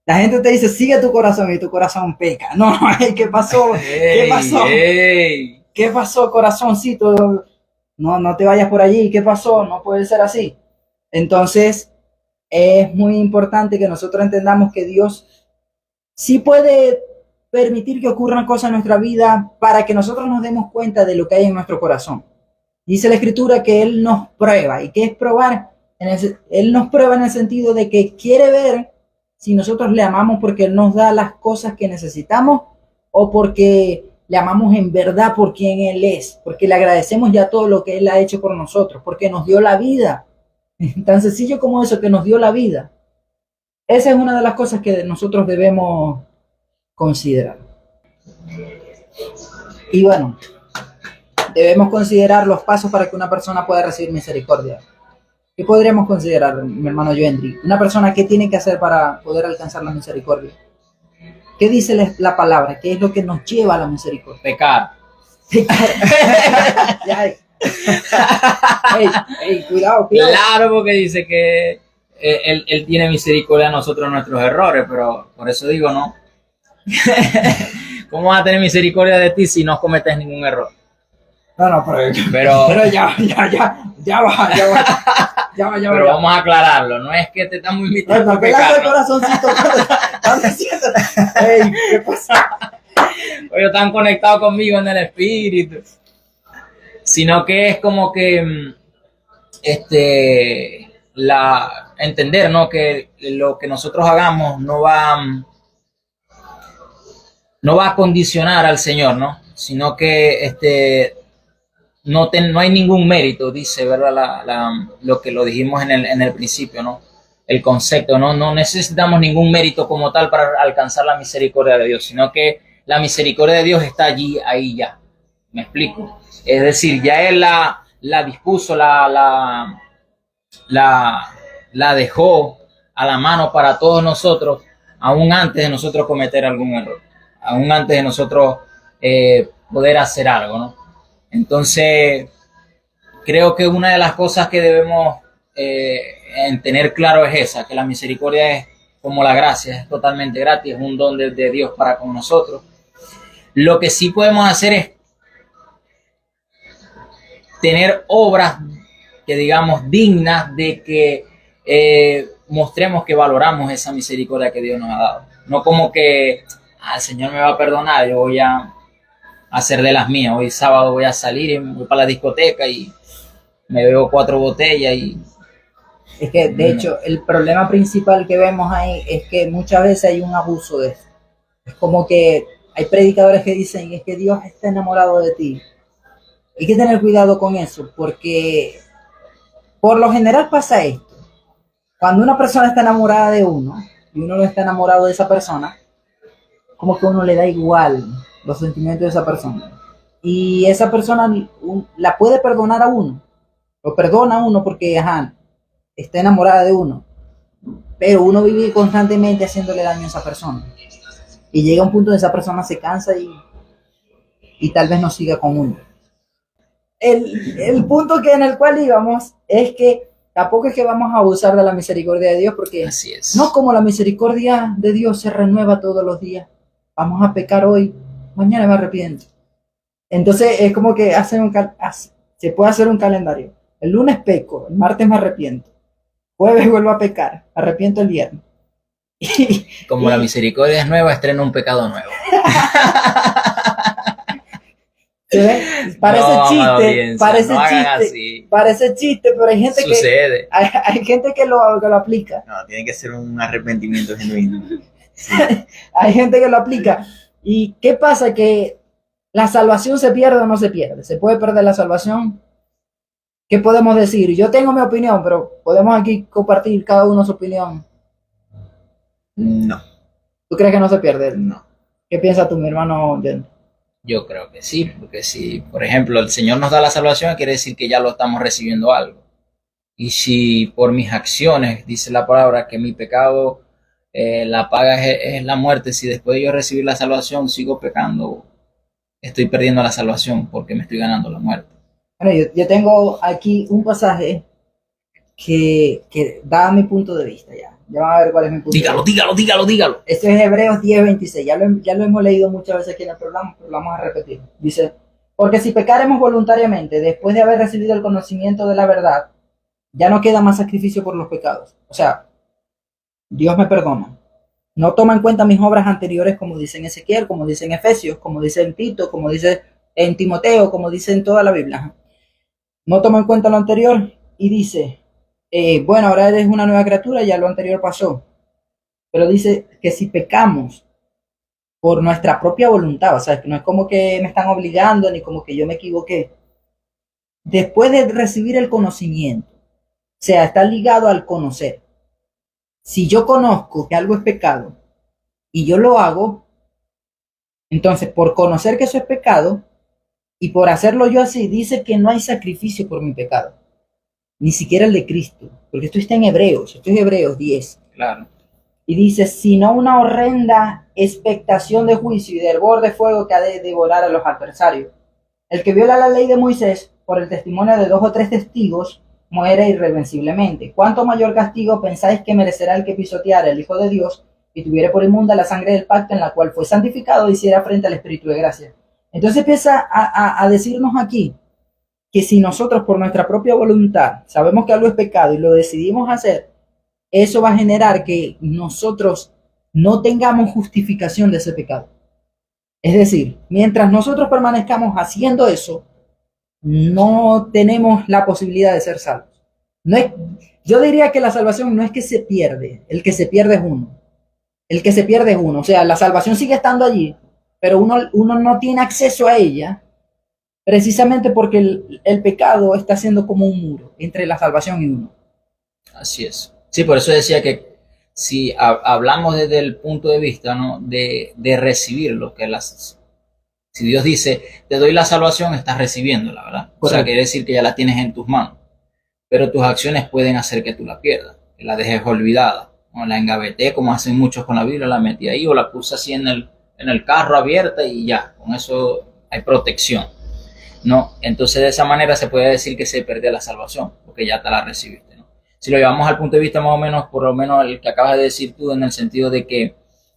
[SPEAKER 1] La gente te dice, sigue tu corazón y tu corazón peca. No, ¿qué pasó? ¿Qué pasó?
[SPEAKER 3] Hey.
[SPEAKER 1] ¿Qué pasó, corazoncito? No te vayas por allí. ¿Qué pasó? No puede ser así. Entonces, es muy importante que nosotros entendamos que Dios sí puede permitir que ocurran cosas en nuestra vida para que nosotros nos demos cuenta de lo que hay en nuestro corazón. Dice la Escritura que Él nos prueba. ¿Y qué es probar? Él nos prueba en el sentido de que quiere ver si nosotros le amamos porque Él nos da las cosas que necesitamos o porque le amamos en verdad por quien Él es, porque le agradecemos ya todo lo que Él ha hecho por nosotros, porque nos dio la vida. Tan sencillo como eso, que nos dio la vida. Esa es una de las cosas que nosotros debemos considerar. Y bueno, debemos considerar los pasos para que una persona pueda recibir misericordia. ¿Qué podríamos considerar, mi hermano Joendry? Una persona, ¿qué tiene que hacer para poder alcanzar la misericordia? ¿Qué dice la palabra? ¿Qué es lo que nos lleva a la misericordia?
[SPEAKER 3] Pecar.
[SPEAKER 1] Ey, cuidado.
[SPEAKER 3] Claro, porque dice que él tiene misericordia a nosotros nuestros errores, pero por eso digo, ¿no? ¿Cómo vas a tener misericordia de ti si no cometes ningún error?
[SPEAKER 1] No, pero ya va.
[SPEAKER 3] Pero vamos a aclararlo, no es que te estamos invitando a pecar, ¿no?
[SPEAKER 1] Corazoncito, ey, ¿qué pasa?
[SPEAKER 3] Ellos están conectados conmigo en el espíritu, sino que es como que entender, ¿no? Que lo que nosotros hagamos no va a condicionar al Señor, ¿no? Sino que no hay ningún mérito, dice, ¿verdad? Lo que lo dijimos en el principio, ¿no? El concepto, ¿no? No necesitamos ningún mérito como tal para alcanzar la misericordia de Dios, sino que la misericordia de Dios está allí, ahí ya. ¿Me explico? Es decir, ya Él la dispuso, la dejó a la mano para todos nosotros, aún antes de nosotros cometer algún error, aún antes de nosotros poder hacer algo, ¿no? Entonces, creo que una de las cosas que debemos tener claro es esa, que la misericordia es como la gracia, es totalmente gratis, es un don de Dios para con nosotros. Lo que sí podemos hacer es tener obras que digamos dignas de que mostremos que valoramos esa misericordia que Dios nos ha dado. No como que el Señor me va a perdonar, yo voy a hacer de las mías. Hoy sábado voy a salir y voy para la discoteca y me bebo 4 botellas y...
[SPEAKER 1] Es que, de hecho, el problema principal que vemos ahí es que muchas veces hay un abuso de eso. Es como que hay predicadores que dicen, es que Dios está enamorado de ti. Hay que tener cuidado con eso, porque por lo general pasa esto. Cuando una persona está enamorada de uno, y uno no está enamorado de esa persona, como que a uno le da igual los sentimientos de esa persona. Y esa persona la puede perdonar a uno, lo perdona a uno porque, ajá, está enamorada de uno, pero uno vive constantemente haciéndole daño a esa persona. Y llega un punto donde esa persona se cansa y tal vez no siga con uno. El punto que en el cual íbamos es que tampoco es que vamos a abusar de la misericordia de Dios, porque
[SPEAKER 3] Así es.
[SPEAKER 1] no como la misericordia de Dios se renueva todos los días. Vamos a pecar hoy, mañana me arrepiento. Entonces es como que se puede hacer un calendario. El lunes peco, el martes me arrepiento, jueves vuelvo a pecar, arrepiento el viernes.
[SPEAKER 3] Como la misericordia es nueva, estrena un pecado nuevo.
[SPEAKER 1] ¿Se ve? Parece
[SPEAKER 3] No,
[SPEAKER 1] chiste,
[SPEAKER 3] audiencia,
[SPEAKER 1] parece
[SPEAKER 3] no hagan
[SPEAKER 1] chiste,
[SPEAKER 3] así.
[SPEAKER 1] parece chiste, pero hay gente
[SPEAKER 3] Sucede.
[SPEAKER 1] hay gente que lo aplica.
[SPEAKER 4] No, tiene que ser un arrepentimiento genuino. Sí.
[SPEAKER 1] Hay gente que lo aplica. ¿Y qué pasa? Que la salvación se pierde o no se pierde. ¿Se puede perder la salvación? ¿Qué podemos decir? Yo tengo mi opinión, pero podemos aquí compartir cada uno su opinión.
[SPEAKER 4] No,
[SPEAKER 1] ¿Tú crees que no se pierde?
[SPEAKER 4] no.
[SPEAKER 1] ¿Qué piensas tú, mi hermano?
[SPEAKER 3] Yo creo que sí, porque si, por ejemplo, el Señor nos da la salvación, quiere decir que ya lo estamos recibiendo algo. Y si por mis acciones, dice la palabra, que mi pecado, la paga es la muerte, si después de yo recibir la salvación sigo pecando, estoy perdiendo la salvación porque me estoy ganando la muerte.
[SPEAKER 1] Bueno, yo tengo aquí un pasaje que da mi punto de vista ya. Ya van a ver cuál es mi punto de vista.
[SPEAKER 3] Dígalo.
[SPEAKER 1] Esto es Hebreos 10:26. Ya lo hemos leído muchas veces aquí en el programa, pero lo vamos a repetir. Dice, porque si pecaremos voluntariamente después de haber recibido el conocimiento de la verdad, ya no queda más sacrificio por los pecados. O sea, Dios me perdona. No toma en cuenta mis obras anteriores, como dice en Ezequiel, como dice en Efesios, como dice en Tito, como dice en Timoteo, como dice en toda la Biblia. No toma en cuenta lo anterior y dice, bueno, ahora eres una nueva criatura, ya lo anterior pasó. Pero dice que si pecamos por nuestra propia voluntad, o sea, que no es como que me están obligando ni como que yo me equivoqué. Después de recibir el conocimiento, o sea, está ligado al conocer. Si yo conozco que algo es pecado y yo lo hago, entonces por conocer que eso es pecado y por hacerlo yo así, dice que no hay sacrificio por mi pecado, ni siquiera el de Cristo, porque esto está en Hebreos, esto es Hebreos 10.
[SPEAKER 3] Claro.
[SPEAKER 1] Y dice, sino una horrenda expectación de juicio y de hervor de fuego que ha de devorar a los adversarios. El que viola la ley de Moisés por el testimonio de 2 o 3 testigos muere irreversiblemente. ¿Cuánto mayor castigo pensáis que merecerá el que pisoteara el Hijo de Dios y tuviere por inmunda la sangre del pacto en la cual fue santificado y hiciera frente al Espíritu de gracia? Entonces empieza a decirnos aquí que si nosotros por nuestra propia voluntad sabemos que algo es pecado y lo decidimos hacer, eso va a generar que nosotros no tengamos justificación de ese pecado. Es decir, mientras nosotros permanezcamos haciendo eso, no tenemos la posibilidad de ser salvos. No es, yo diría que la salvación no es que se pierde, el que se pierde es uno. El que se pierde es uno. O sea, la salvación sigue estando allí, pero uno no tiene acceso a ella precisamente porque el pecado está siendo como un muro entre la salvación y uno.
[SPEAKER 3] Así es. Sí, por eso decía que si hablamos desde el punto de vista, ¿no?, de recibir lo que si Dios dice, te doy la salvación, estás recibiéndola, ¿verdad? Correcto. O sea, quiere decir que ya la tienes en tus manos, pero tus acciones pueden hacer que tú la pierdas, que la dejes olvidada, o la engaveté, como hacen muchos con la Biblia, la metí ahí, o la puse así en el carro abierta y ya, con eso hay protección. No, entonces de esa manera se puede decir que se perdió la salvación, porque ya te la recibiste, ¿no? Si lo llevamos al punto de vista más o menos, por lo menos el que acabas de decir tú, en el sentido de que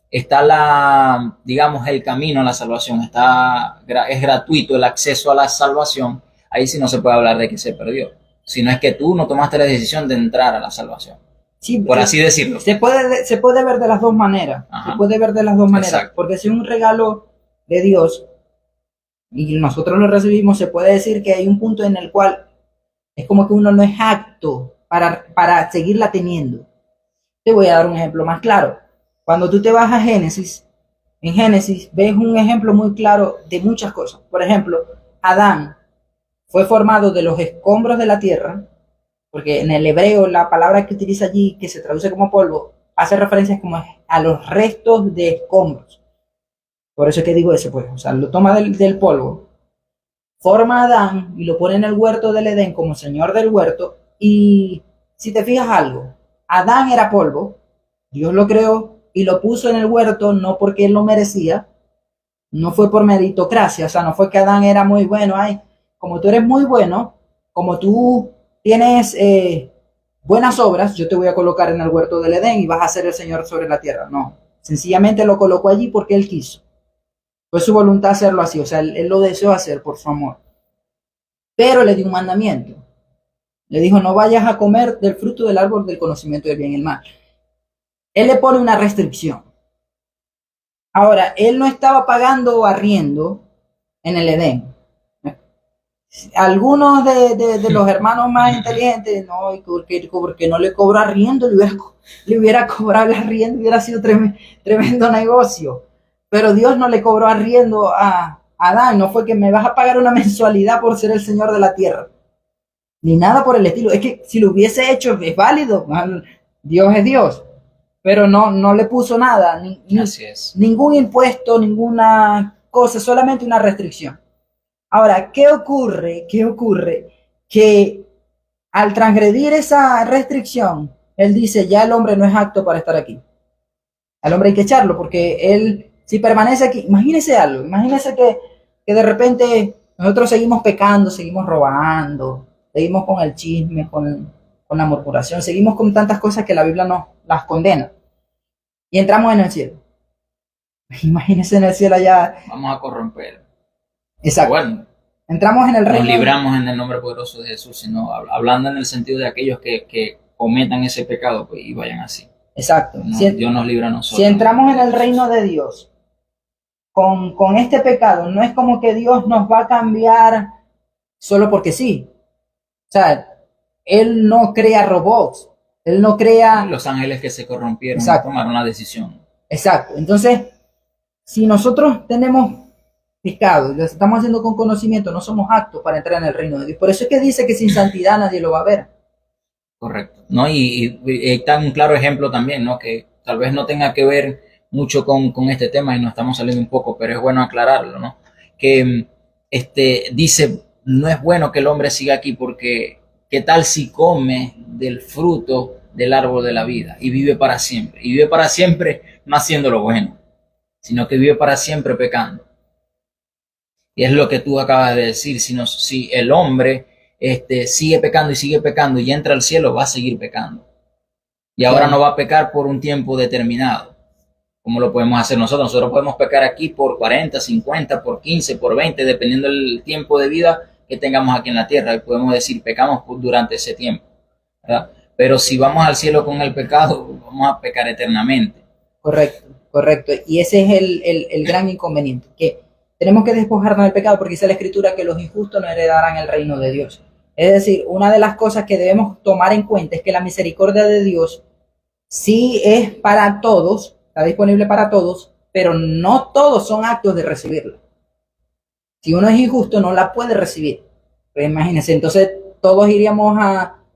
[SPEAKER 3] está digamos, el camino a la salvación, es gratuito el acceso a la salvación, ahí sí no se puede hablar de que se perdió, sino es que tú no tomaste la decisión de entrar a la salvación. Sí, por así decirlo.
[SPEAKER 1] Se puede ver de las dos maneras. Ajá. Se puede ver de las dos maneras. Exacto. Porque si es un regalo de Dios y nosotros lo recibimos, se puede decir que hay un punto en el cual es como que uno no es apto para seguirla teniendo. Te voy a dar un ejemplo más claro. Cuando tú te vas a Génesis, en Génesis ves un ejemplo muy claro de muchas cosas. Por ejemplo, Adán fue formado de los escombros de la tierra, porque en el hebreo la palabra que utiliza allí, que se traduce como polvo, hace referencias como a los restos de escombros. Por eso es que digo eso, pues, o sea, lo toma del polvo. forma a Adán y lo pone en el huerto del Edén como señor del huerto. Y si te fijas algo, Adán era polvo, Dios lo creó y lo puso en el huerto no porque él lo merecía, no fue por meritocracia, o sea, no fue que Adán era muy bueno, ay, como tú eres muy bueno, como tú tienes buenas obras, yo te voy a colocar en el huerto del Edén y vas a ser el Señor sobre la tierra. No, sencillamente lo colocó allí porque él quiso. Fue su voluntad hacerlo así, o sea, él lo deseó hacer por su amor. Pero le dio un mandamiento. Le dijo, no vayas a comer del fruto del árbol del conocimiento del bien y el mal. Él le pone una restricción. Ahora, él no estaba pagando arriendo en el Edén. Algunos de los hermanos más inteligentes, no, porque no le cobró arriendo, le hubiera cobrado el arriendo, hubiera sido tremendo negocio. Pero Dios no le cobró arriendo a Adán, no fue que me vas a pagar una mensualidad por ser el Señor de la tierra, ni nada por el estilo. Es que si lo hubiese hecho es válido, Dios es Dios, pero no le puso nada,
[SPEAKER 3] Así es.
[SPEAKER 1] ningún impuesto, ninguna cosa, solamente una restricción. Ahora, ¿qué ocurre? Que al transgredir esa restricción, él dice, ya el hombre no es apto para estar aquí. Al hombre hay que echarlo, porque él, si permanece aquí, imagínese algo, imagínese que de repente nosotros seguimos pecando, seguimos robando, seguimos con el chisme, con la murmuración, seguimos con tantas cosas que la Biblia nos las condena. Y entramos en el cielo. Imagínese en el cielo allá.
[SPEAKER 3] Vamos a corromper.
[SPEAKER 1] Exacto.
[SPEAKER 3] Bueno,
[SPEAKER 1] entramos en el reino.
[SPEAKER 3] nos libramos en el nombre poderoso de Jesús, sino hablando en el sentido de aquellos que cometan ese pecado, pues, y vayan así.
[SPEAKER 1] Exacto.
[SPEAKER 3] No,
[SPEAKER 1] Si,
[SPEAKER 3] Dios nos libra a nosotros.
[SPEAKER 1] si entramos en el reino de Dios con este pecado, no es como que Dios nos va a cambiar solo porque sí. O sea, Él no crea robots. Él no crea...
[SPEAKER 3] Los ángeles que se corrompieron tomaron la decisión.
[SPEAKER 1] Exacto. Entonces, si nosotros tenemos pecado y lo estamos haciendo con conocimiento, no somos aptos para entrar en el reino de Dios. Por eso es que dice que sin santidad nadie lo va a ver.
[SPEAKER 3] Correcto. ¿No? Y está un claro ejemplo también, ¿no? Que tal vez no tenga que ver mucho con este tema y nos estamos saliendo un poco, pero es bueno aclararlo, ¿no? Que dice, no es bueno que el hombre siga aquí porque ¿qué tal si come del fruto del árbol de la vida y vive para siempre? Y vive para siempre no haciendo lo bueno, sino que vive para siempre pecando. Y es lo que tú acabas de decir, si el hombre sigue pecando y entra al cielo, va a seguir pecando. Y ahora no va a pecar por un tiempo determinado, como lo podemos hacer nosotros. Nosotros podemos pecar aquí por 40, 50, por 15, por 20, dependiendo del tiempo de vida que tengamos aquí en la tierra. Y podemos decir, pecamos durante ese tiempo, ¿verdad? Pero si vamos al cielo con el pecado, vamos a pecar eternamente.
[SPEAKER 1] Correcto. Y ese es el gran inconveniente, que tenemos que despojarnos del pecado, porque dice la Escritura que los injustos no heredarán el reino de Dios. Es decir, una de las cosas que debemos tomar en cuenta es que la misericordia de Dios sí es para todos, está disponible para todos, pero no todos son actos de recibirla. Si uno es injusto, no la puede recibir. Pues imagínense, entonces todos iríamos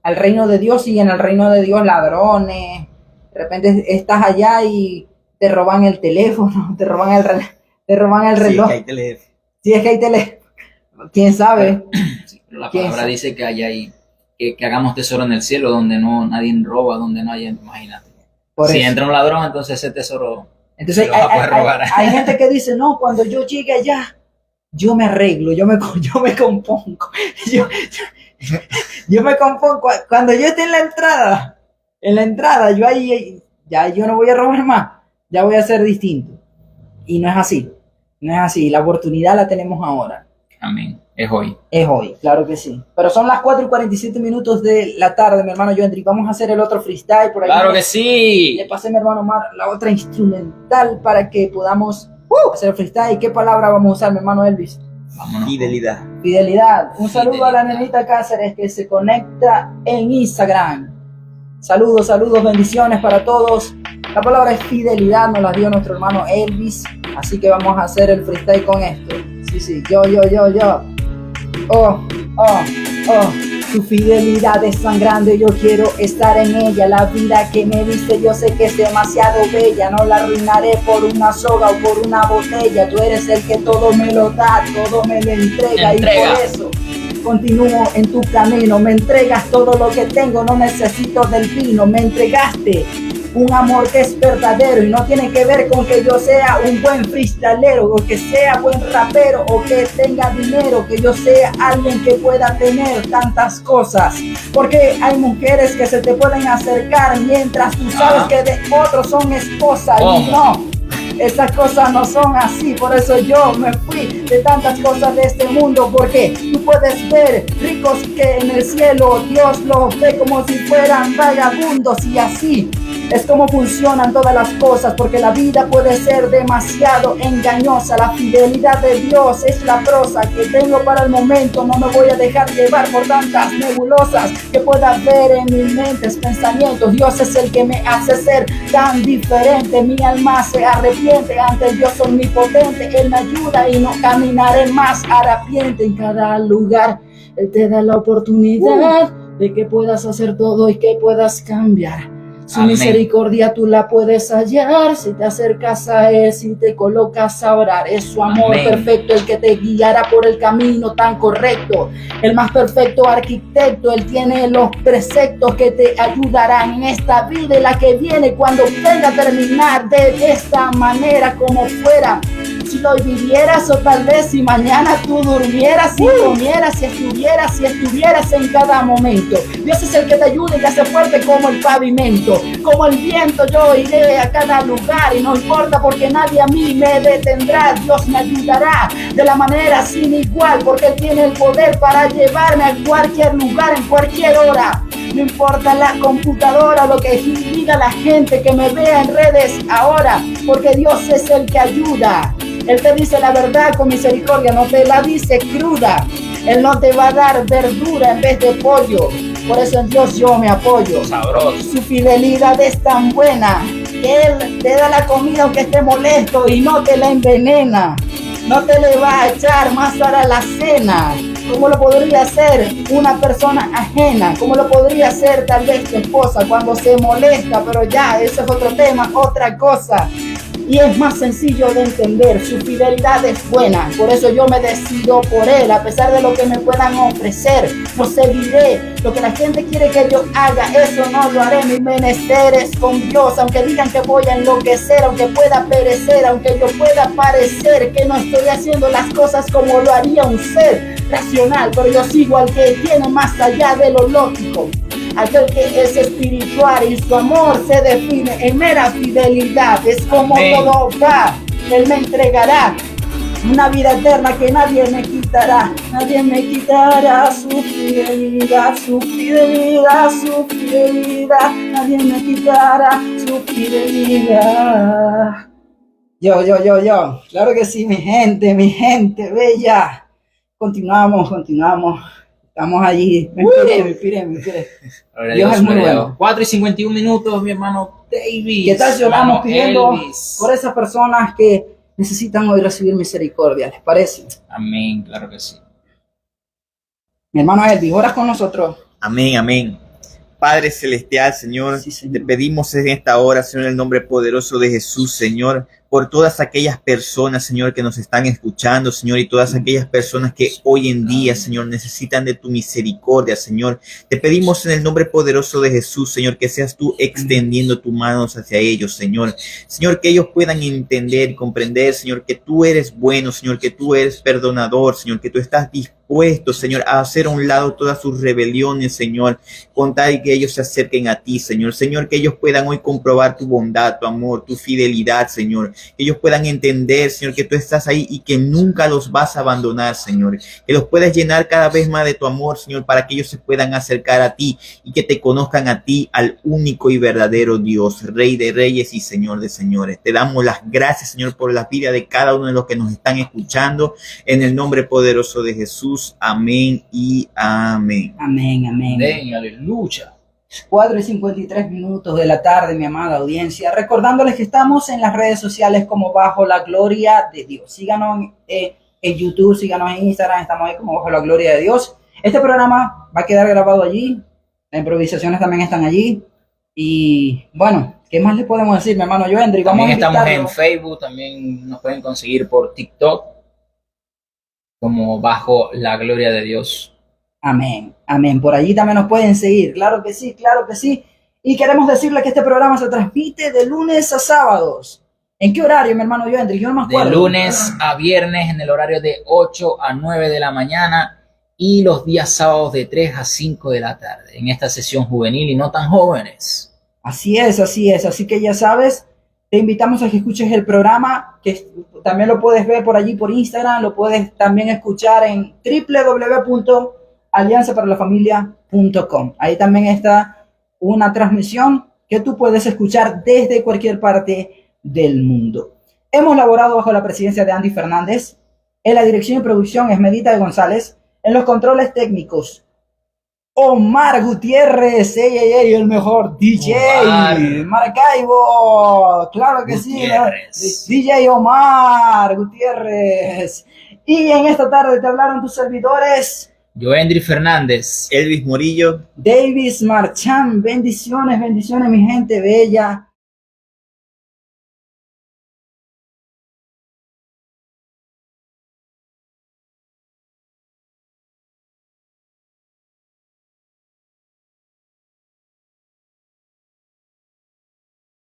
[SPEAKER 1] al reino de Dios, y en el reino de Dios ladrones, de repente estás allá y te roban el teléfono, te roban el reloj.
[SPEAKER 4] Sí, hay teléfono.
[SPEAKER 1] Si es que hay teléfono, quién sabe.
[SPEAKER 3] Sí, pero la palabra dice que hay ahí, que hagamos tesoro en el cielo donde no nadie roba, donde no haya, imagínate. Si entra un ladrón, entonces ese tesoro
[SPEAKER 1] entonces
[SPEAKER 3] lo va a poder robar.
[SPEAKER 1] Hay gente que dice, no, cuando yo llegue allá, yo me arreglo, yo me compongo. Yo me compongo. Cuando yo esté en la entrada, yo ahí, ya yo no voy a robar más, ya voy a ser distinto. Y no es así. La oportunidad la tenemos ahora.
[SPEAKER 3] Amén. Es hoy.
[SPEAKER 1] Es hoy, claro que sí. Pero son las 4:47 de la tarde, mi hermano Joendry. Vamos a hacer el otro freestyle por ahí.
[SPEAKER 3] ¡Claro que sí!
[SPEAKER 1] Le pasé a mi hermano Omar la otra instrumental para que podamos hacer el freestyle. ¿Qué palabra vamos a usar, mi hermano Elvis?
[SPEAKER 3] Vámonos.
[SPEAKER 1] Fidelidad. Un saludo a la nenita Cáceres que se conecta en Instagram. Saludos, bendiciones para todos. La palabra es fidelidad, nos la dio nuestro hermano Elvis. Así que vamos a hacer el freestyle con esto. Sí, yo. Oh. Tu fidelidad es tan grande, yo quiero estar en ella. La vida que me diste yo sé que es demasiado bella. No la arruinaré por una soga o por una botella. Tú eres el que todo me lo da, todo me lo entrega. Y por eso continúo en tu camino. Me entregas todo lo que tengo, no necesito del vino. Me entregaste un amor que es verdadero y no tiene que ver con que yo sea un buen freestylero o que sea buen rapero o que tenga dinero, que yo sea alguien que pueda tener tantas cosas, porque hay mujeres que se te pueden acercar mientras tú sabes que de otros son esposas y no. Esas cosas no son así, por eso yo me fui de tantas cosas de este mundo, porque tú puedes ver ricos que en el cielo Dios los ve como si fueran vagabundos, y así es como funcionan todas las cosas, porque la vida puede ser demasiado engañosa. La fidelidad de Dios es la prosa que tengo para el momento. No me voy a dejar llevar por tantas nebulosas que pueda ver en mi mente, pensamientos. Dios es el que me hace ser tan diferente. Mi alma se arrepiente ante el Dios omnipotente. Él me ayuda y no caminaré más arrepiente. En cada lugar Él te da la oportunidad de que puedas hacer todo y que puedas cambiar. Su misericordia tú la puedes hallar si te acercas a Él, si te colocas a orar. Es su amor perfecto el que te guiará por el camino tan correcto. El más perfecto arquitecto, Él tiene los preceptos que te ayudarán en esta vida y la que viene cuando venga a terminar de esta manera como fuera. Si hoy vivieras o tal vez si mañana tú durmieras, si comieras, si estuvieras en cada momento. Dios es el que te ayuda y te hace fuerte como el pavimento. Como el viento yo iré a cada lugar y no importa porque nadie a mí me detendrá. Dios me ayudará de la manera sin igual porque Él tiene el poder para llevarme a cualquier lugar en cualquier hora. No importa la computadora, lo que diga la gente que me vea en redes ahora, porque Dios es el que ayuda. Él te dice la verdad con misericordia, no te la dice cruda. Él no te va a dar verdura en vez de pollo. Por eso en Dios yo me apoyo.
[SPEAKER 3] Sabroso.
[SPEAKER 1] Su fidelidad es tan buena que Él te da la comida aunque esté molesto y no te la envenena. No te le va a echar más para la cena. ¿Cómo lo podría hacer una persona ajena? ¿Cómo lo podría hacer tal vez tu esposa cuando se molesta? Pero ya, eso es otro tema, otra cosa. Y es más sencillo de entender, su fidelidad es buena, por eso yo me decido por Él, a pesar de lo que me puedan ofrecer, no seguiré, lo que la gente quiere que yo haga, eso no lo haré, mi menester es con Dios, aunque digan que voy a enloquecer, aunque pueda perecer, aunque yo pueda parecer que no estoy haciendo las cosas como lo haría un ser racional, pero yo sigo al que tiene más allá de lo lógico. Aquel que es espiritual y su amor se define en mera fidelidad. Es como todo va. Él me entregará una vida eterna que nadie me quitará. Nadie me quitará su fidelidad, su fidelidad, su fidelidad. Nadie me quitará su fidelidad. Yo. Claro que sí, mi gente bella. Continuamos. Estamos allí. Me inspiré.
[SPEAKER 3] Dios es muy bueno. 4:51, mi hermano David.
[SPEAKER 1] ¿Qué tal si oramos pidiendo por esas personas que necesitan hoy recibir misericordia? ¿Les parece?
[SPEAKER 3] Amén, claro que sí.
[SPEAKER 1] Mi hermano Elvis, oras con nosotros.
[SPEAKER 4] Amén. Padre Celestial, Señor, te pedimos en esta hora, Señor, en el nombre poderoso de Jesús, Señor, por todas aquellas personas, Señor, que nos están escuchando, Señor, y todas aquellas personas que hoy en día, Señor, necesitan de tu misericordia, Señor. Te pedimos en el nombre poderoso de Jesús, Señor, que seas tú extendiendo tus manos hacia ellos, Señor. Señor, que ellos puedan entender y comprender, Señor, que tú eres bueno, Señor, que tú eres perdonador, Señor, que tú estás dispuesto, Señor, a hacer a un lado todas sus rebeliones, Señor, con tal y que ellos se acerquen a ti, Señor. Señor, que ellos puedan hoy comprobar tu bondad, tu amor, tu fidelidad, Señor. Que ellos puedan entender, Señor, que tú estás ahí y que nunca los vas a abandonar, Señor. Que los puedas llenar cada vez más de tu amor, Señor, para que ellos se puedan acercar a ti y que te conozcan a ti, al único y verdadero Dios, Rey de reyes y Señor de señores. Te damos las gracias, Señor, por la vida de cada uno de los que nos están escuchando. En el nombre poderoso de Jesús. Amén y amén.
[SPEAKER 1] Amén.
[SPEAKER 3] Aleluya.
[SPEAKER 1] 4:53 de la tarde, mi amada audiencia. Recordándoles que estamos en las redes sociales como Bajo la Gloria de Dios. Síganos en YouTube, síganos en Instagram, estamos ahí como Bajo la Gloria de Dios. Este programa va a quedar grabado allí, las improvisaciones también están allí. Y bueno, ¿qué más le podemos decir, mi hermano Joendry? Vamos
[SPEAKER 3] También
[SPEAKER 1] a
[SPEAKER 3] estamos
[SPEAKER 1] invitarlo.
[SPEAKER 3] en Facebook, también nos pueden conseguir por TikTok como Bajo la Gloria de Dios.
[SPEAKER 1] Amén, amén. Por allí también nos pueden seguir, claro que sí, claro que sí. Y queremos decirle que este programa se transmite de lunes a sábados. ¿En qué horario, mi hermano Joendry? Yo no me
[SPEAKER 3] De
[SPEAKER 1] acuerdo.
[SPEAKER 3] lunes a viernes en el horario de 8 a 9 de la mañana y los días sábados de 3 a 5 de la tarde en esta sesión juvenil y no tan jóvenes.
[SPEAKER 1] Así es, así es. Así que ya sabes, te invitamos a que escuches el programa, que también lo puedes ver por allí por Instagram, lo puedes también escuchar en www.alianzaparalafamilia.com. Ahí también está una transmisión que tú puedes escuchar desde cualquier parte del mundo. Hemos laborado bajo la presidencia de Andy Fernández. En la dirección y producción es Medita de González. En los controles técnicos, Omar Gutiérrez, el mejor DJ, Maracaibo, claro que
[SPEAKER 3] Gutiérrez.
[SPEAKER 1] sí, DJ Omar Gutiérrez. Y en esta tarde te hablaron tus servidores,
[SPEAKER 3] Joendry Fernández.
[SPEAKER 4] Elvis Morillo.
[SPEAKER 1] Davis Marchán. Bendiciones, bendiciones, mi gente bella.